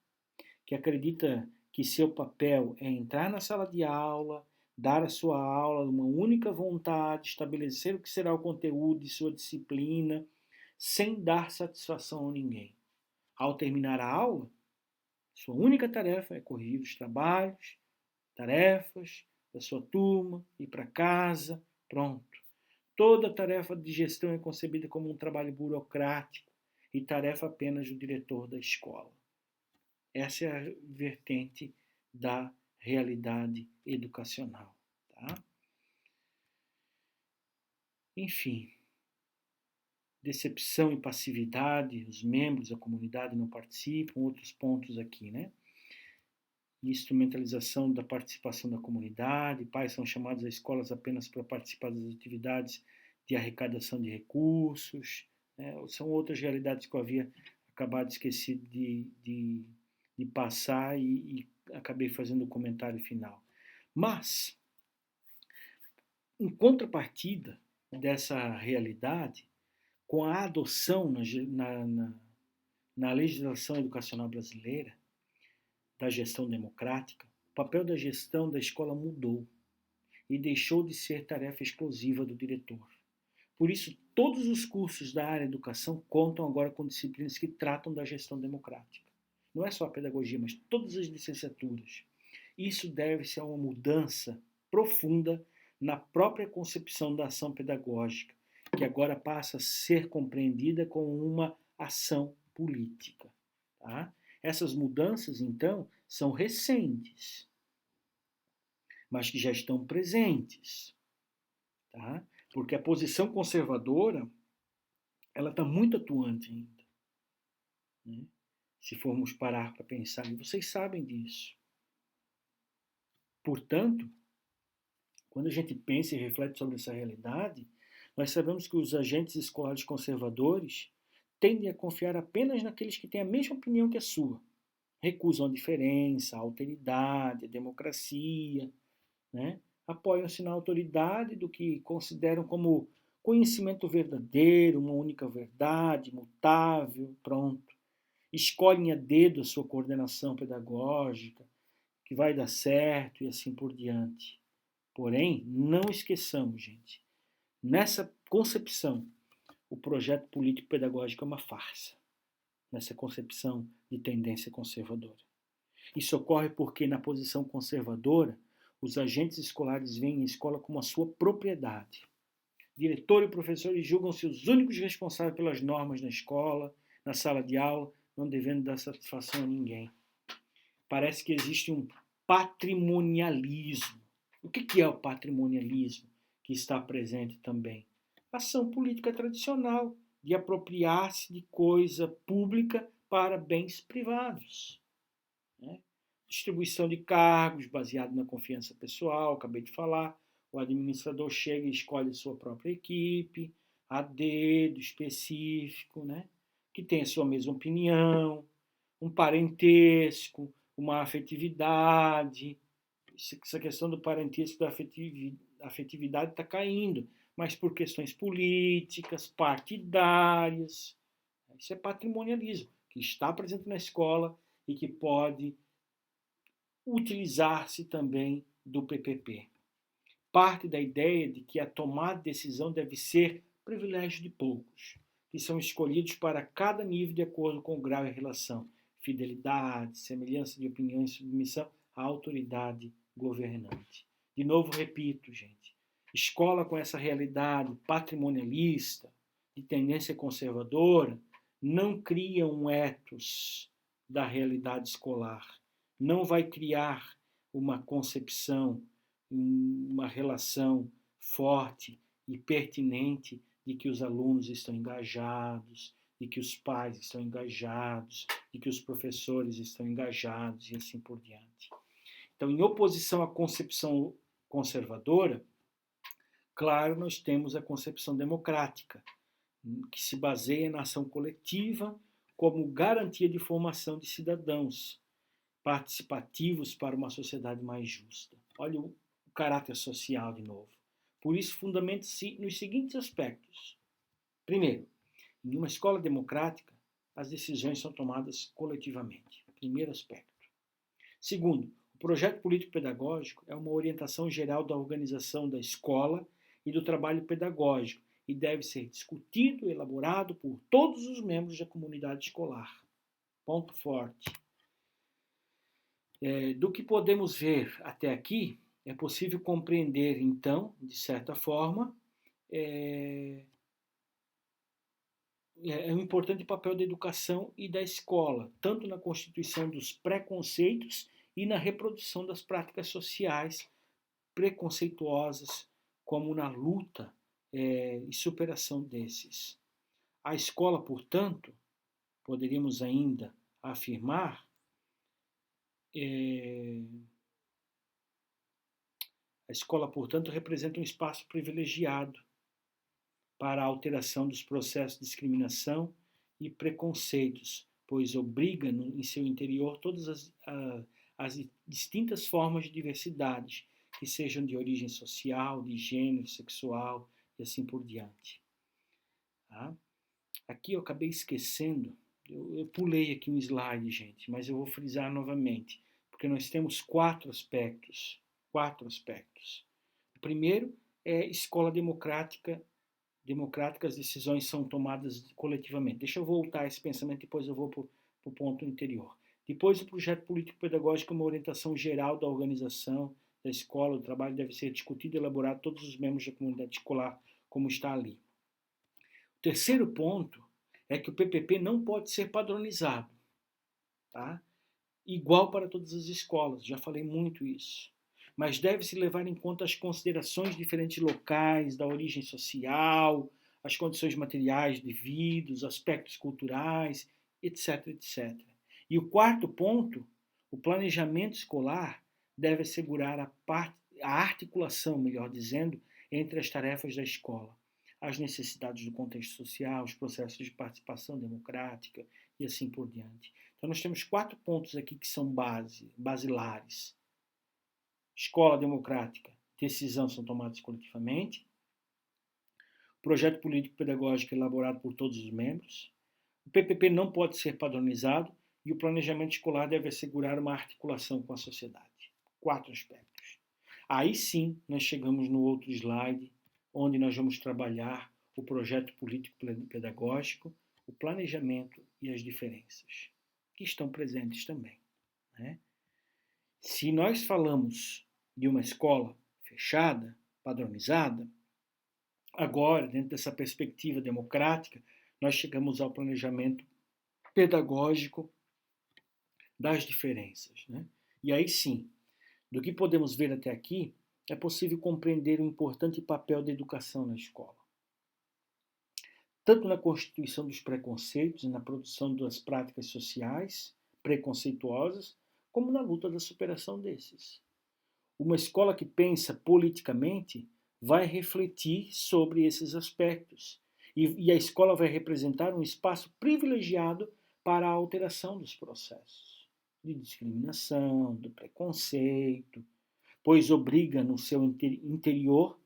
que acredita que seu papel é entrar na sala de aula, dar a sua aula de uma única vontade, estabelecer o que será o conteúdo de sua disciplina, sem dar satisfação a ninguém. Ao terminar a aula, sua única tarefa é corrigir os trabalhos, tarefas da sua turma, ir para casa, pronto. Toda tarefa de gestão é concebida como um trabalho burocrático e tarefa apenas do diretor da escola. Essa é a vertente da realidade educacional. Tá? Enfim, decepção e passividade, os membros da comunidade não participam, outros pontos aqui, né? Instrumentalização da participação da comunidade, pais são chamados a escolas apenas para participar das atividades de arrecadação de recursos, né? São outras realidades que eu havia acabado esquecido de passar e acabei fazendo o comentário final. Mas, em contrapartida dessa realidade, com a adoção na legislação educacional brasileira da gestão democrática, o papel da gestão da escola mudou e deixou de ser tarefa exclusiva do diretor. Por isso, todos os cursos da área de educação contam agora com disciplinas que tratam da gestão democrática. não é só a pedagogia, mas todas as licenciaturas. Isso deve-se a uma mudança profunda na própria concepção da ação pedagógica, que agora passa a ser compreendida como uma ação política. Tá? Essas mudanças, então, são recentes, mas que já estão presentes. Tá? Porque a posição conservadora ela está muito atuante ainda. Né? Se formos parar para pensar, e vocês sabem disso. Portanto, quando a gente pensa e reflete sobre essa realidade, nós sabemos que os agentes escolares conservadores tendem a confiar apenas naqueles que têm a mesma opinião que a sua. Recusam a diferença, a alteridade, a democracia, né? Apoiam-se na autoridade do que consideram como conhecimento verdadeiro, uma única verdade, imutável, pronto. Escolhem a dedo a sua coordenação pedagógica, que vai dar certo e assim por diante. Porém, não esqueçamos, gente, nessa concepção, o projeto político-pedagógico é uma farsa, nessa concepção de tendência conservadora. Isso ocorre porque, na posição conservadora, os agentes escolares veem a escola como a sua propriedade. Diretor e professores julgam-se os únicos responsáveis pelas normas na escola, na sala de aula, não devendo dar satisfação a ninguém. Parece que existe um patrimonialismo. O que é o patrimonialismo que está presente também? Ação política tradicional de apropriar-se de coisa pública para bens privados. Né? Distribuição de cargos baseado na confiança pessoal, acabei de falar. O administrador chega e escolhe a sua própria equipe, a dedo específico, né? Que tem a sua mesma opinião, um parentesco, uma afetividade. Essa questão do parentesco, da afetividade está caindo, mas por questões políticas, partidárias. Isso é patrimonialismo, que está presente na escola e que pode utilizar-se também do PPP. Parte da ideia de que a tomada de decisão deve ser privilégio de poucos, que são escolhidos para cada nível de acordo com o grau e relação, fidelidade, semelhança de opinião e submissão à autoridade governante. De novo, repito, gente, escola com essa realidade patrimonialista, de tendência conservadora, não cria um ethos da realidade escolar, não vai criar uma concepção, uma relação forte e pertinente de que os alunos estão engajados, de que os pais estão engajados, de que os professores estão engajados e assim por diante. Então, em oposição à concepção conservadora, claro, nós temos a concepção democrática, que se baseia na ação coletiva como garantia de formação de cidadãos participativos para uma sociedade mais justa. Olha o caráter social de novo. Por isso, fundamenta-se nos seguintes aspectos. Primeiro, em uma escola democrática, as decisões são tomadas coletivamente. Primeiro aspecto. Segundo, o projeto político-pedagógico é uma orientação geral da organização da escola e do trabalho pedagógico e deve ser discutido e elaborado por todos os membros da comunidade escolar. Ponto forte. Do que podemos ver até aqui, é possível compreender, então, de certa forma, um importante papel da educação e da escola, tanto na constituição dos preconceitos e na reprodução das práticas sociais preconceituosas, como na luta e superação desses. A escola, portanto, poderíamos ainda afirmar, a escola, portanto, representa um espaço privilegiado para a alteração dos processos de discriminação e preconceitos, pois obriga em seu interior todas as distintas formas de diversidade, que sejam de origem social, de gênero, sexual e assim por diante. Tá? Aqui eu acabei esquecendo, eu pulei aqui um slide, gente, mas eu vou frisar novamente, porque nós temos quatro aspectos. O primeiro é escola democrática, as decisões são tomadas coletivamente. Deixa eu voltar a esse pensamento, depois eu vou para o ponto anterior. Depois, o projeto político-pedagógico é uma orientação geral da organização da escola. O trabalho deve ser discutido e elaborado por todos os membros da comunidade escolar, como está ali. O terceiro ponto é que o PPP não pode ser padronizado, tá? Igual para todas as escolas, já falei muito isso. Mas deve-se levar em conta as considerações de diferentes locais, da origem social, as condições materiais devidas, aspectos culturais, etc, etc. E o quarto ponto, o planejamento escolar deve assegurar a articulação, melhor dizendo, entre as tarefas da escola, as necessidades do contexto social, os processos de participação democrática e assim por diante. Então, nós temos 4 pontos aqui que são basilares. Escola democrática, decisões são tomadas coletivamente. Projeto político-pedagógico elaborado por todos os membros. O PPP não pode ser padronizado e o planejamento escolar deve assegurar uma articulação com a sociedade. 4 aspectos. Aí sim, nós chegamos no outro slide, onde nós vamos trabalhar o projeto político-pedagógico, o planejamento e as diferenças, que estão presentes também, né? Se nós falamos de uma escola fechada, padronizada, agora, dentro dessa perspectiva democrática, nós chegamos ao planejamento pedagógico das diferenças, né? E aí sim, do que podemos ver até aqui, é possível compreender o importante papel da educação na escola, tanto na constituição dos preconceitos e na produção das práticas sociais preconceituosas, como na luta da superação desses. Uma escola que pensa politicamente vai refletir sobre esses aspectos. E a escola vai representar um espaço privilegiado para a alteração dos processos de discriminação, do preconceito, pois obriga no seu interior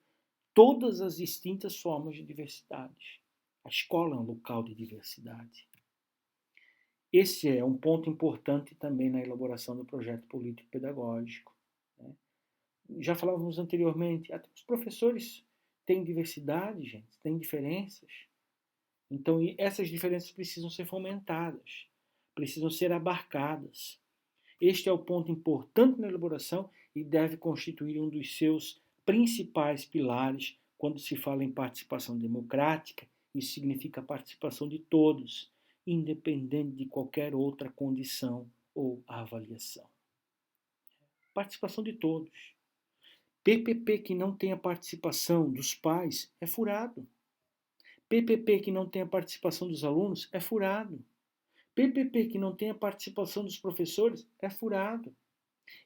todas as distintas formas de diversidade. A escola é um local de diversidade. Esse é um ponto importante também na elaboração do projeto político-pedagógico, né? Já falávamos anteriormente, até os professores têm diversidade, gente, têm diferenças. Então, essas diferenças precisam ser fomentadas, precisam ser abarcadas. Este é o ponto importante na elaboração e deve constituir um dos seus principais pilares quando se fala em participação democrática. Isso significa a participação de todos, independente de qualquer outra condição ou avaliação. Participação de todos. PPP que não tem a participação dos pais é furado. PPP que não tem a participação dos alunos é furado. PPP que não tem a participação dos professores é furado.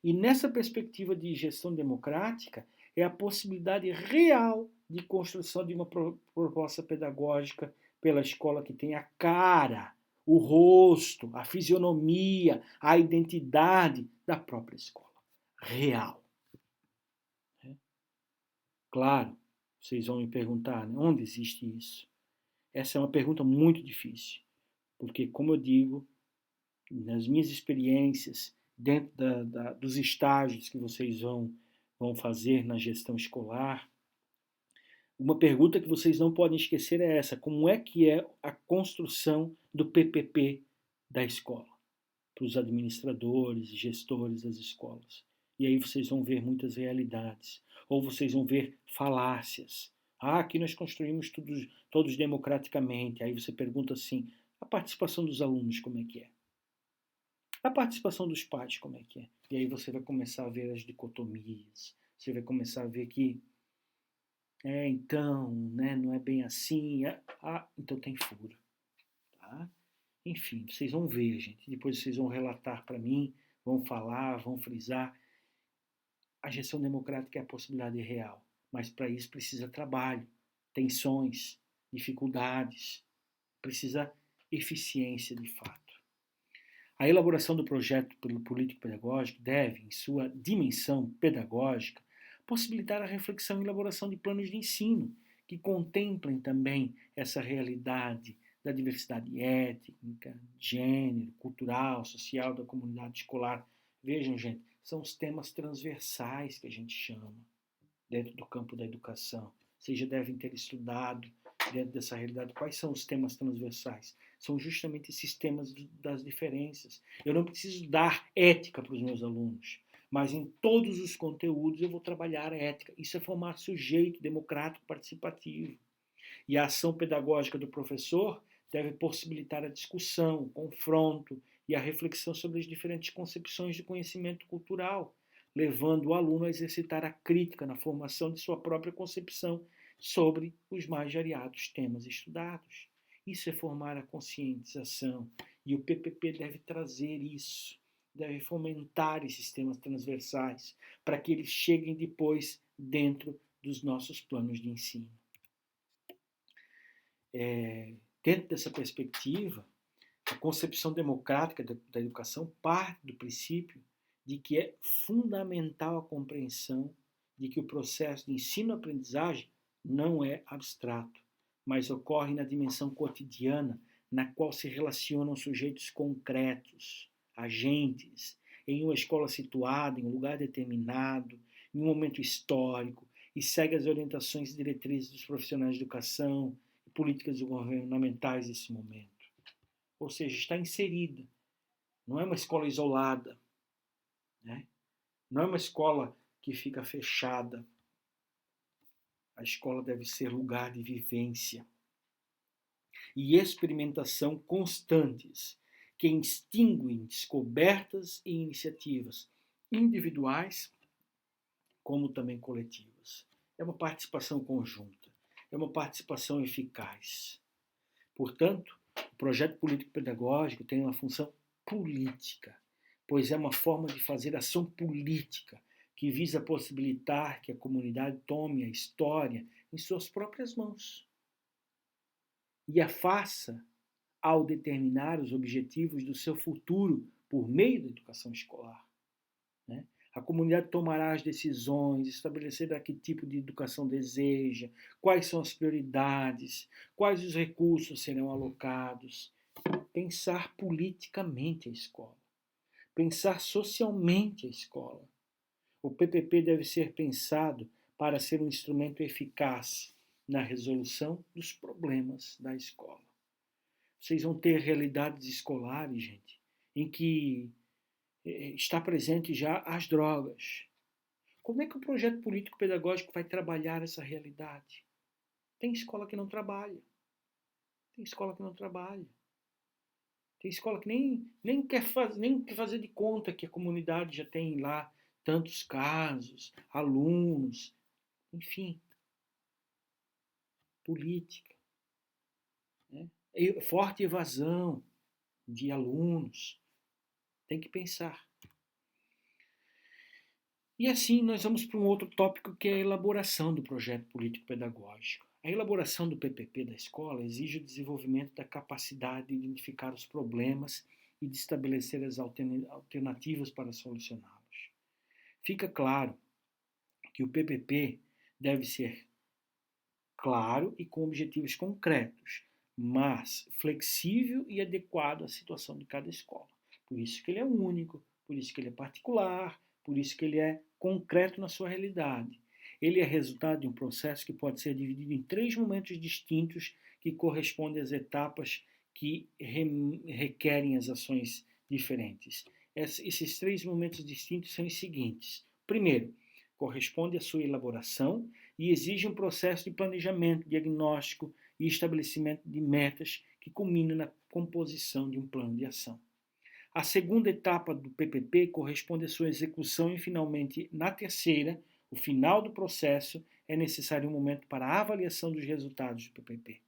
E nessa perspectiva de gestão democrática, é a possibilidade real de construção de uma proposta pedagógica pela escola que tem a cara, o rosto, a fisionomia, a identidade da própria escola. Real. Claro, vocês vão me perguntar, né, onde existe isso? Essa é uma pergunta muito difícil, porque, como eu digo, nas minhas experiências, dentro dos estágios que vocês vão fazer na gestão escolar, uma pergunta que vocês não podem esquecer é essa: como é que é a construção do PPP da escola, para os administradores e gestores das escolas? E aí vocês vão ver muitas realidades, ou vocês vão ver falácias. Ah, aqui nós construímos todos democraticamente. Aí você pergunta assim, a participação dos alunos como é que é? A participação dos pais como é que é? E aí você vai começar a ver as dicotomias. Você vai começar a ver que, então, né, não é bem assim. Então tem furo. Tá? Enfim, vocês vão ver, gente. Depois vocês vão relatar para mim, vão falar, vão frisar. A gestão democrática é a possibilidade real, mas para isso precisa trabalho, tensões, dificuldades, precisa eficiência de fato. A elaboração do projeto político-pedagógico deve, em sua dimensão pedagógica, possibilitar a reflexão e elaboração de planos de ensino que contemplem também essa realidade da diversidade étnica, gênero, cultural, social da comunidade escolar. Vejam, gente, são os temas transversais que a gente chama dentro do campo da educação. Vocês já devem ter estudado dentro dessa realidade. Quais são os temas transversais? São justamente esses temas das diferenças. Eu não preciso dar ética para os meus alunos, mas em todos os conteúdos eu vou trabalhar a ética. Isso é formar sujeito democrático participativo. E a ação pedagógica do professor deve possibilitar a discussão, o confronto e a reflexão sobre as diferentes concepções de conhecimento cultural, levando o aluno a exercitar a crítica na formação de sua própria concepção sobre os mais variados temas estudados. Isso é formar a conscientização, e o PPP deve trazer isso, deve fomentar esses temas transversais, para que eles cheguem depois dentro dos nossos planos de ensino. Dentro dessa perspectiva, a concepção democrática da educação parte do princípio de que é fundamental a compreensão de que o processo de ensino-aprendizagem não é abstrato, mas ocorre na dimensão cotidiana, na qual se relacionam sujeitos concretos, agentes, em uma escola situada, em um lugar determinado, em um momento histórico, e segue as orientações e diretrizes dos profissionais de educação e políticas governamentais desse momento. Ou seja, está inserida. Não é uma escola isolada, né? Não é uma escola que fica fechada. A escola deve ser lugar de vivência e experimentação constantes, que extinguem descobertas e iniciativas individuais, como também coletivas. É uma participação conjunta, é uma participação eficaz. Portanto, o projeto político-pedagógico tem uma função política, pois é uma forma de fazer ação política que visa possibilitar que a comunidade tome a história em suas próprias mãos e a faça ao determinar os objetivos do seu futuro por meio da educação escolar. Né? A comunidade tomará as decisões, estabelecerá que tipo de educação deseja, quais são as prioridades, quais os recursos serão alocados. Pensar politicamente a escola, pensar socialmente a escola. O PPP deve ser pensado para ser um instrumento eficaz na resolução dos problemas da escola. Vocês vão ter realidades escolares, gente, em que está presente já as drogas. Como é que o projeto político-pedagógico vai trabalhar essa realidade? Tem escola que não trabalha. Tem escola que não trabalha. Tem escola que nem quer fazer de conta que a comunidade já tem lá tantos casos, alunos, enfim. Política. Né? Forte evasão de alunos. Tem que pensar. E assim nós vamos para um outro tópico, que é a elaboração do projeto político-pedagógico. A elaboração do PPP da escola exige o desenvolvimento da capacidade de identificar os problemas e de estabelecer as alternativas para solucioná-los. Fica claro que o PPP deve ser claro e com objetivos concretos, mas flexível e adequado à situação de cada escola. Por isso que ele é único, por isso que ele é particular, por isso que ele é concreto na sua realidade. Ele é resultado de um processo que pode ser dividido em 3 momentos distintos que correspondem às etapas que requerem as ações diferentes. Esses 3 momentos distintos são os seguintes. Primeiro, corresponde à sua elaboração e exige um processo de planejamento, diagnóstico e estabelecimento de metas que culmina na composição de um plano de ação. A segunda etapa do PPP corresponde à sua execução e, finalmente, na terceira, o final do processo, é necessário um momento para a avaliação dos resultados do PPP.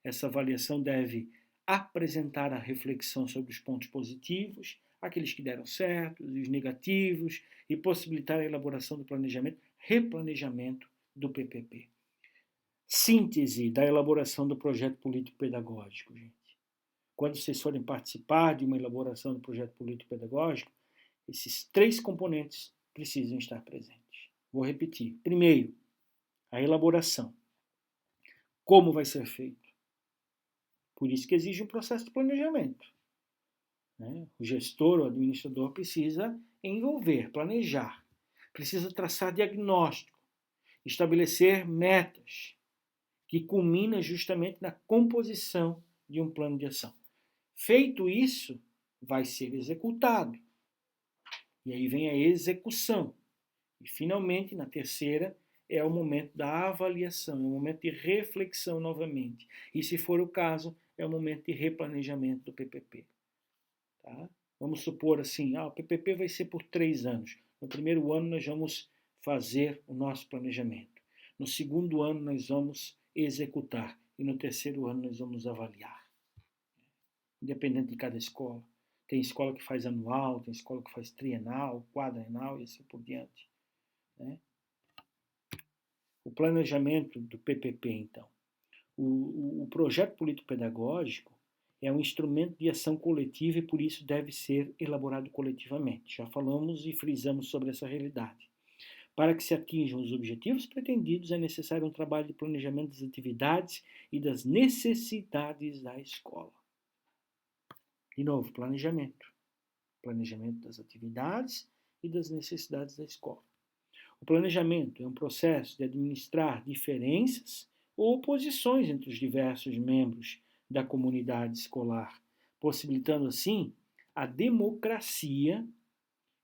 Essa avaliação deve apresentar a reflexão sobre os pontos positivos, aqueles que deram certo, os negativos, e possibilitar a elaboração do planejamento, replanejamento do PPP. Síntese da elaboração do projeto político-pedagógico, gente. Quando vocês forem participar de uma elaboração do projeto político-pedagógico, esses 3 componentes precisam estar presentes. Vou repetir. Primeiro, a elaboração. Como vai ser feito? Por isso que exige um processo de planejamento. Né? O gestor, o administrador precisa envolver, planejar. Precisa traçar diagnóstico, estabelecer metas que culmina justamente na composição de um plano de ação. Feito isso, vai ser executado. E aí vem a execução. E, finalmente, na terceira, é o momento da avaliação, é o momento de reflexão novamente. E, se for o caso, é o momento de replanejamento do PPP. Tá? Vamos supor assim, o PPP vai ser por 3 anos. No primeiro ano, nós vamos fazer o nosso planejamento. No segundo ano, nós vamos executar. E no terceiro ano, nós vamos avaliar. Independente de cada escola. Tem escola que faz anual, tem escola que faz trienal, quadrenal e assim por diante. Né? O planejamento do PPP, então. O projeto político-pedagógico é um instrumento de ação coletiva e por isso deve ser elaborado coletivamente. Já falamos e frisamos sobre essa realidade. Para que se atinjam os objetivos pretendidos, é necessário um trabalho de planejamento das atividades e das necessidades da escola. De novo, planejamento. Planejamento das atividades e das necessidades da escola. O planejamento é um processo de administrar diferenças ou oposições entre os diversos membros da comunidade escolar, possibilitando assim a democracia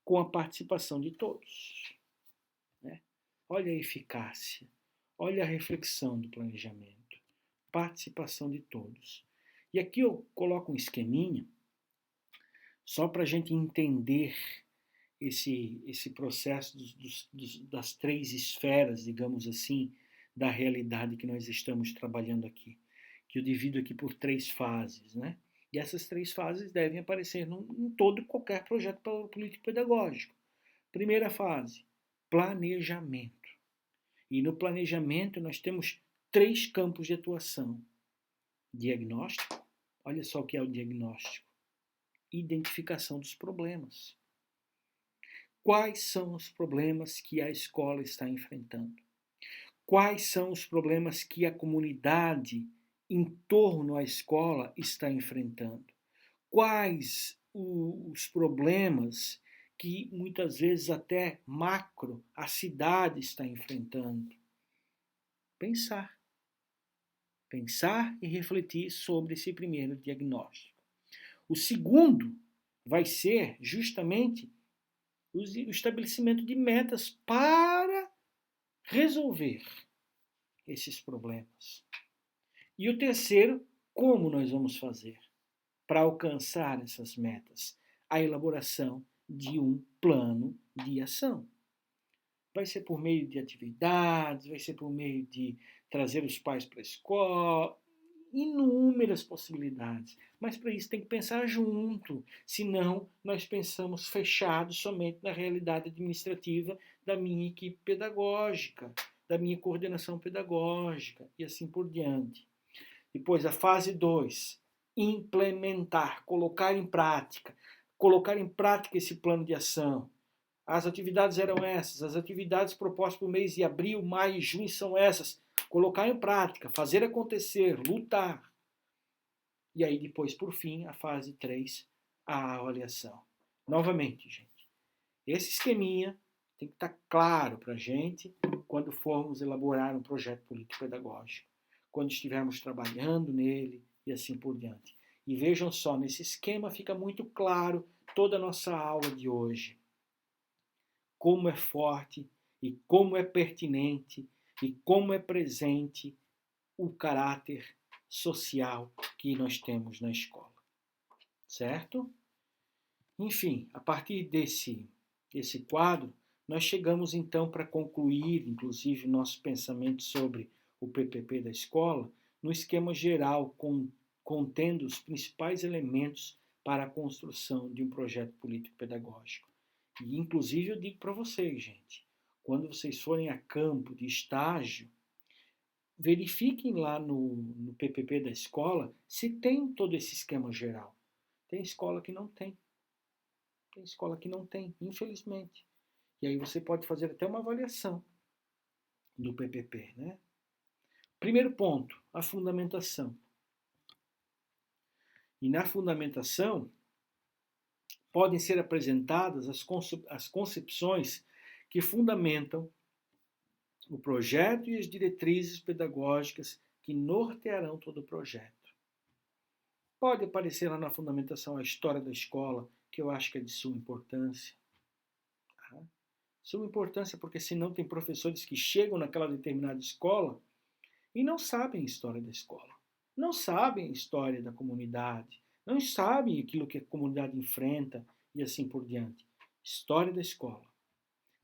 com a participação de todos. Né? Olha a eficácia, olha a reflexão do planejamento, participação de todos. E aqui eu coloco um esqueminha, só para a gente entender esse processo das 3 esferas, digamos assim, da realidade que nós estamos trabalhando aqui, que eu divido aqui por 3 fases, né? E essas 3 fases devem aparecer em todo qualquer projeto político-pedagógico. Primeira fase, planejamento. E no planejamento nós temos 3 campos de atuação. Diagnóstico, olha só o que é o diagnóstico. Identificação dos problemas. Quais são os problemas que a escola está enfrentando? Quais são os problemas que a comunidade em torno à escola está enfrentando? Quais os problemas que muitas vezes até macro a cidade está enfrentando? Pensar. Pensar e refletir sobre esse primeiro diagnóstico. O segundo vai ser justamente o estabelecimento de metas para resolver esses problemas. E o terceiro, como nós vamos fazer para alcançar essas metas? A elaboração de um plano de ação. Vai ser por meio de atividades, vai ser por meio de trazer os pais para a escola, inúmeras possibilidades. Mas para isso tem que pensar junto, senão nós pensamos fechados somente na realidade administrativa da minha equipe pedagógica, da minha coordenação pedagógica e assim por diante. Depois a fase 2, implementar, colocar em prática esse plano de ação. As atividades eram essas, as atividades propostas para o mês de abril, maio e junho são essas. Colocar em prática, fazer acontecer, lutar. E aí depois, por fim, a fase 3, a avaliação. Novamente, gente, esse esqueminha tem que estar claro para a gente quando formos elaborar um projeto político-pedagógico, quando estivermos trabalhando nele e assim por diante. E vejam só, nesse esquema fica muito claro toda a nossa aula de hoje. Como é forte e como é pertinente e como é presente o caráter social que nós temos na escola. Certo? Enfim, a partir desse quadro, nós chegamos então para concluir, inclusive, o nosso pensamento sobre o PPP da escola, no esquema geral, contendo os principais elementos para a construção de um projeto político-pedagógico. E, inclusive, eu digo para vocês, gente, quando vocês forem a campo de estágio, verifiquem lá no PPP da escola se tem todo esse esquema geral. Tem escola que não tem. Tem escola que não tem, infelizmente. E aí você pode fazer até uma avaliação do PPP, né? Primeiro ponto, a fundamentação. E na fundamentação podem ser apresentadas as concepções que fundamentam o projeto e as diretrizes pedagógicas que nortearão todo o projeto. Pode aparecer lá na fundamentação a história da escola, que eu acho que é de suma importância. Tá? Suma importância porque senão tem professores que chegam naquela determinada escola e não sabem a história da escola, não sabem a história da comunidade, não sabem aquilo que a comunidade enfrenta e assim por diante. História da escola.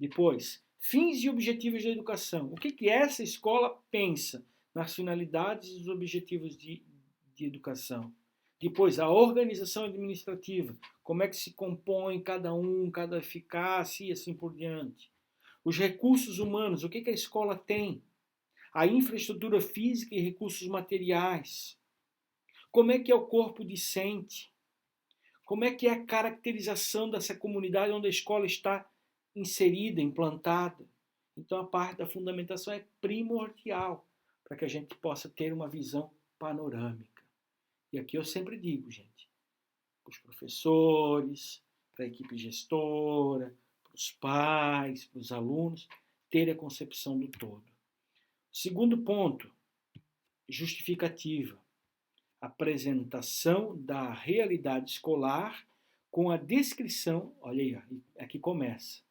Depois, fins e objetivos da educação. O que essa escola pensa nas finalidades e os objetivos de educação? Depois, a organização administrativa. Como é que se compõe cada um, cada eficácia e assim por diante. Os recursos humanos. O que a escola tem? A infraestrutura física e recursos materiais. Como é que é o corpo discente? Como é que é a caracterização dessa comunidade onde a escola está inserida, implantada? Então, a parte da fundamentação é primordial para que a gente possa ter uma visão panorâmica. E aqui eu sempre digo, gente, para os professores, para a equipe gestora, para os pais, para os alunos, ter a concepção do todo. Segundo ponto, justificativa. Apresentação da realidade escolar com a descrição, olha aí, aqui começa,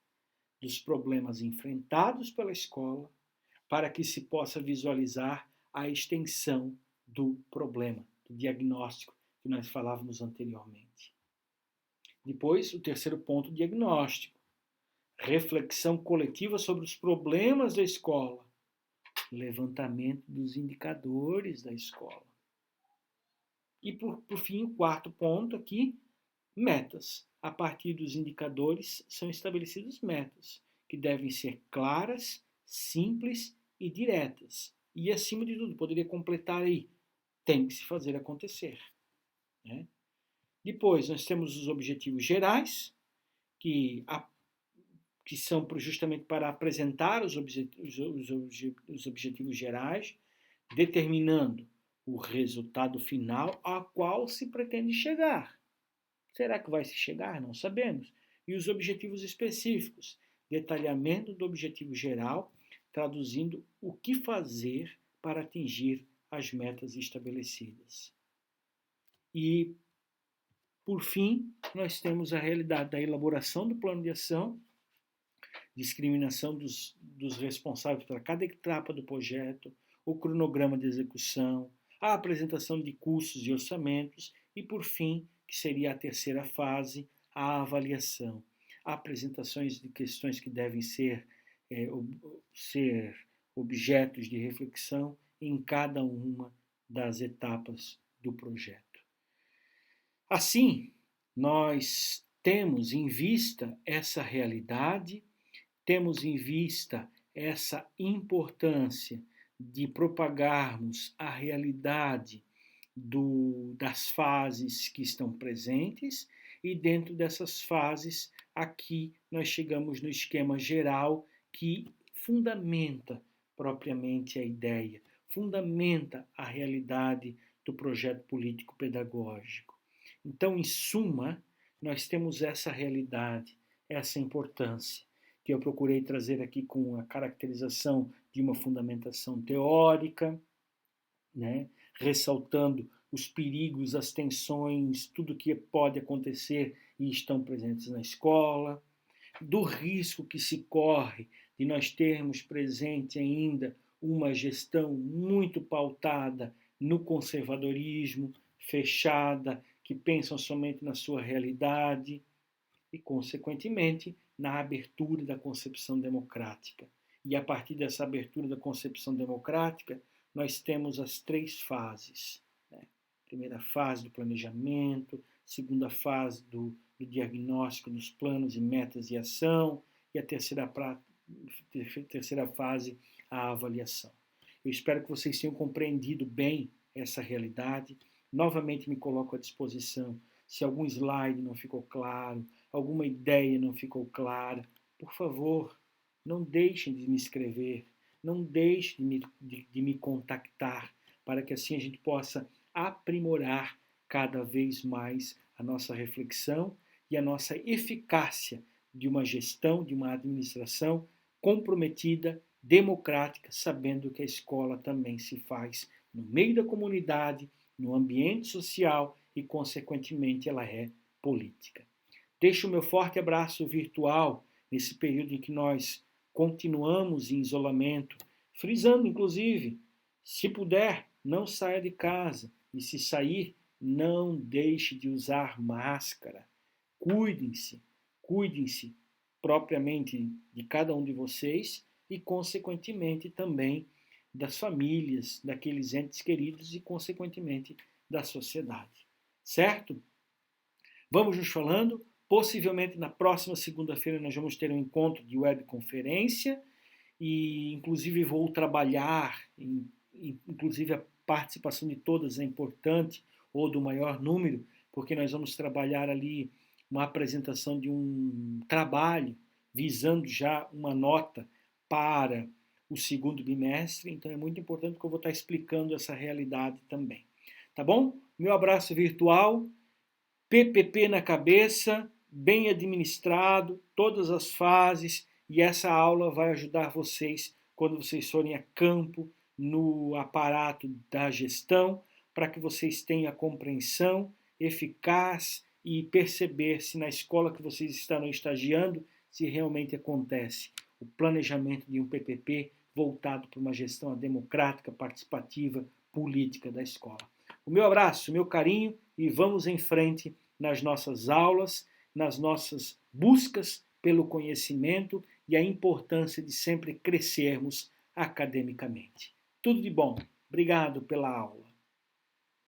dos problemas enfrentados pela escola, para que se possa visualizar a extensão do problema, do diagnóstico que nós falávamos anteriormente. Depois, o terceiro ponto, diagnóstico. Reflexão coletiva sobre os problemas da escola. Levantamento dos indicadores da escola. E, por fim, o quarto ponto aqui, metas. A partir dos indicadores são estabelecidas metas, que devem ser claras, simples e diretas. E, acima de tudo, poderia completar aí, tem que se fazer acontecer. Né? Depois, nós temos os objetivos gerais, que são justamente para apresentar os objetivos gerais, determinando o resultado final a qual se pretende chegar. Será que vai se chegar? Não sabemos. E os objetivos específicos, detalhamento do objetivo geral, traduzindo o que fazer para atingir as metas estabelecidas. E, por fim, nós temos a realidade da elaboração do plano de ação, discriminação dos responsáveis por cada etapa do projeto, o cronograma de execução, a apresentação de custos e orçamentos e, por fim, que seria a terceira fase, a avaliação. Apresentações de questões que devem ser objetos de reflexão em cada uma das etapas do projeto. Assim, nós temos em vista essa realidade, temos em vista essa importância de propagarmos a realidade das fases que estão presentes e dentro dessas fases aqui nós chegamos no esquema geral que fundamenta propriamente a ideia, fundamenta a realidade do projeto político-pedagógico. Então, em suma, nós temos essa realidade, essa importância, que eu procurei trazer aqui com a caracterização de uma fundamentação teórica, né, ressaltando os perigos, as tensões, tudo que pode acontecer e estão presentes na escola, do risco que se corre de nós termos presente ainda uma gestão muito pautada no conservadorismo, fechada, que pensam somente na sua realidade e, consequentemente, na abertura da concepção democrática. E a partir dessa abertura da concepção democrática, nós temos as três fases. Né? Primeira fase do planejamento, segunda fase do diagnóstico dos planos e metas de ação, e a terceira fase, a avaliação. Eu espero que vocês tenham compreendido bem essa realidade. Novamente me coloco à disposição. Se algum slide não ficou claro, alguma ideia não ficou clara, por favor, não deixem de me escrever, não deixem de me contactar, para que assim a gente possa aprimorar cada vez mais a nossa reflexão e a nossa eficácia de uma gestão, de uma administração comprometida, democrática, sabendo que a escola também se faz no meio da comunidade, no ambiente social e, consequentemente, ela é política. Deixo o meu forte abraço virtual nesse período em que nós continuamos em isolamento, frisando, inclusive, se puder, não saia de casa e, se sair, não deixe de usar máscara. Cuidem-se, cuidem-se propriamente de cada um de vocês e, consequentemente, também das famílias, daqueles entes queridos e, consequentemente, da sociedade. Certo? Vamos nos falando. Possivelmente na próxima segunda-feira nós vamos ter um encontro de webconferência e, inclusive, vou trabalhar, inclusive a participação de todas é importante, ou do maior número, porque nós vamos trabalhar ali uma apresentação de um trabalho visando já uma nota para o segundo bimestre, então é muito importante que eu vou estar explicando essa realidade também. Tá bom? Meu abraço virtual, PPP na cabeça, bem administrado, todas as fases, e essa aula vai ajudar vocês quando vocês forem a campo, no aparato da gestão, para que vocês tenham a compreensão eficaz e perceber se na escola que vocês estarão estagiando, se realmente acontece o planejamento de um PPP voltado para uma gestão democrática, participativa, política da escola. O meu abraço, o meu carinho e vamos em frente nas nossas aulas, nas nossas buscas pelo conhecimento e a importância de sempre crescermos academicamente. Tudo de bom. Obrigado pela aula.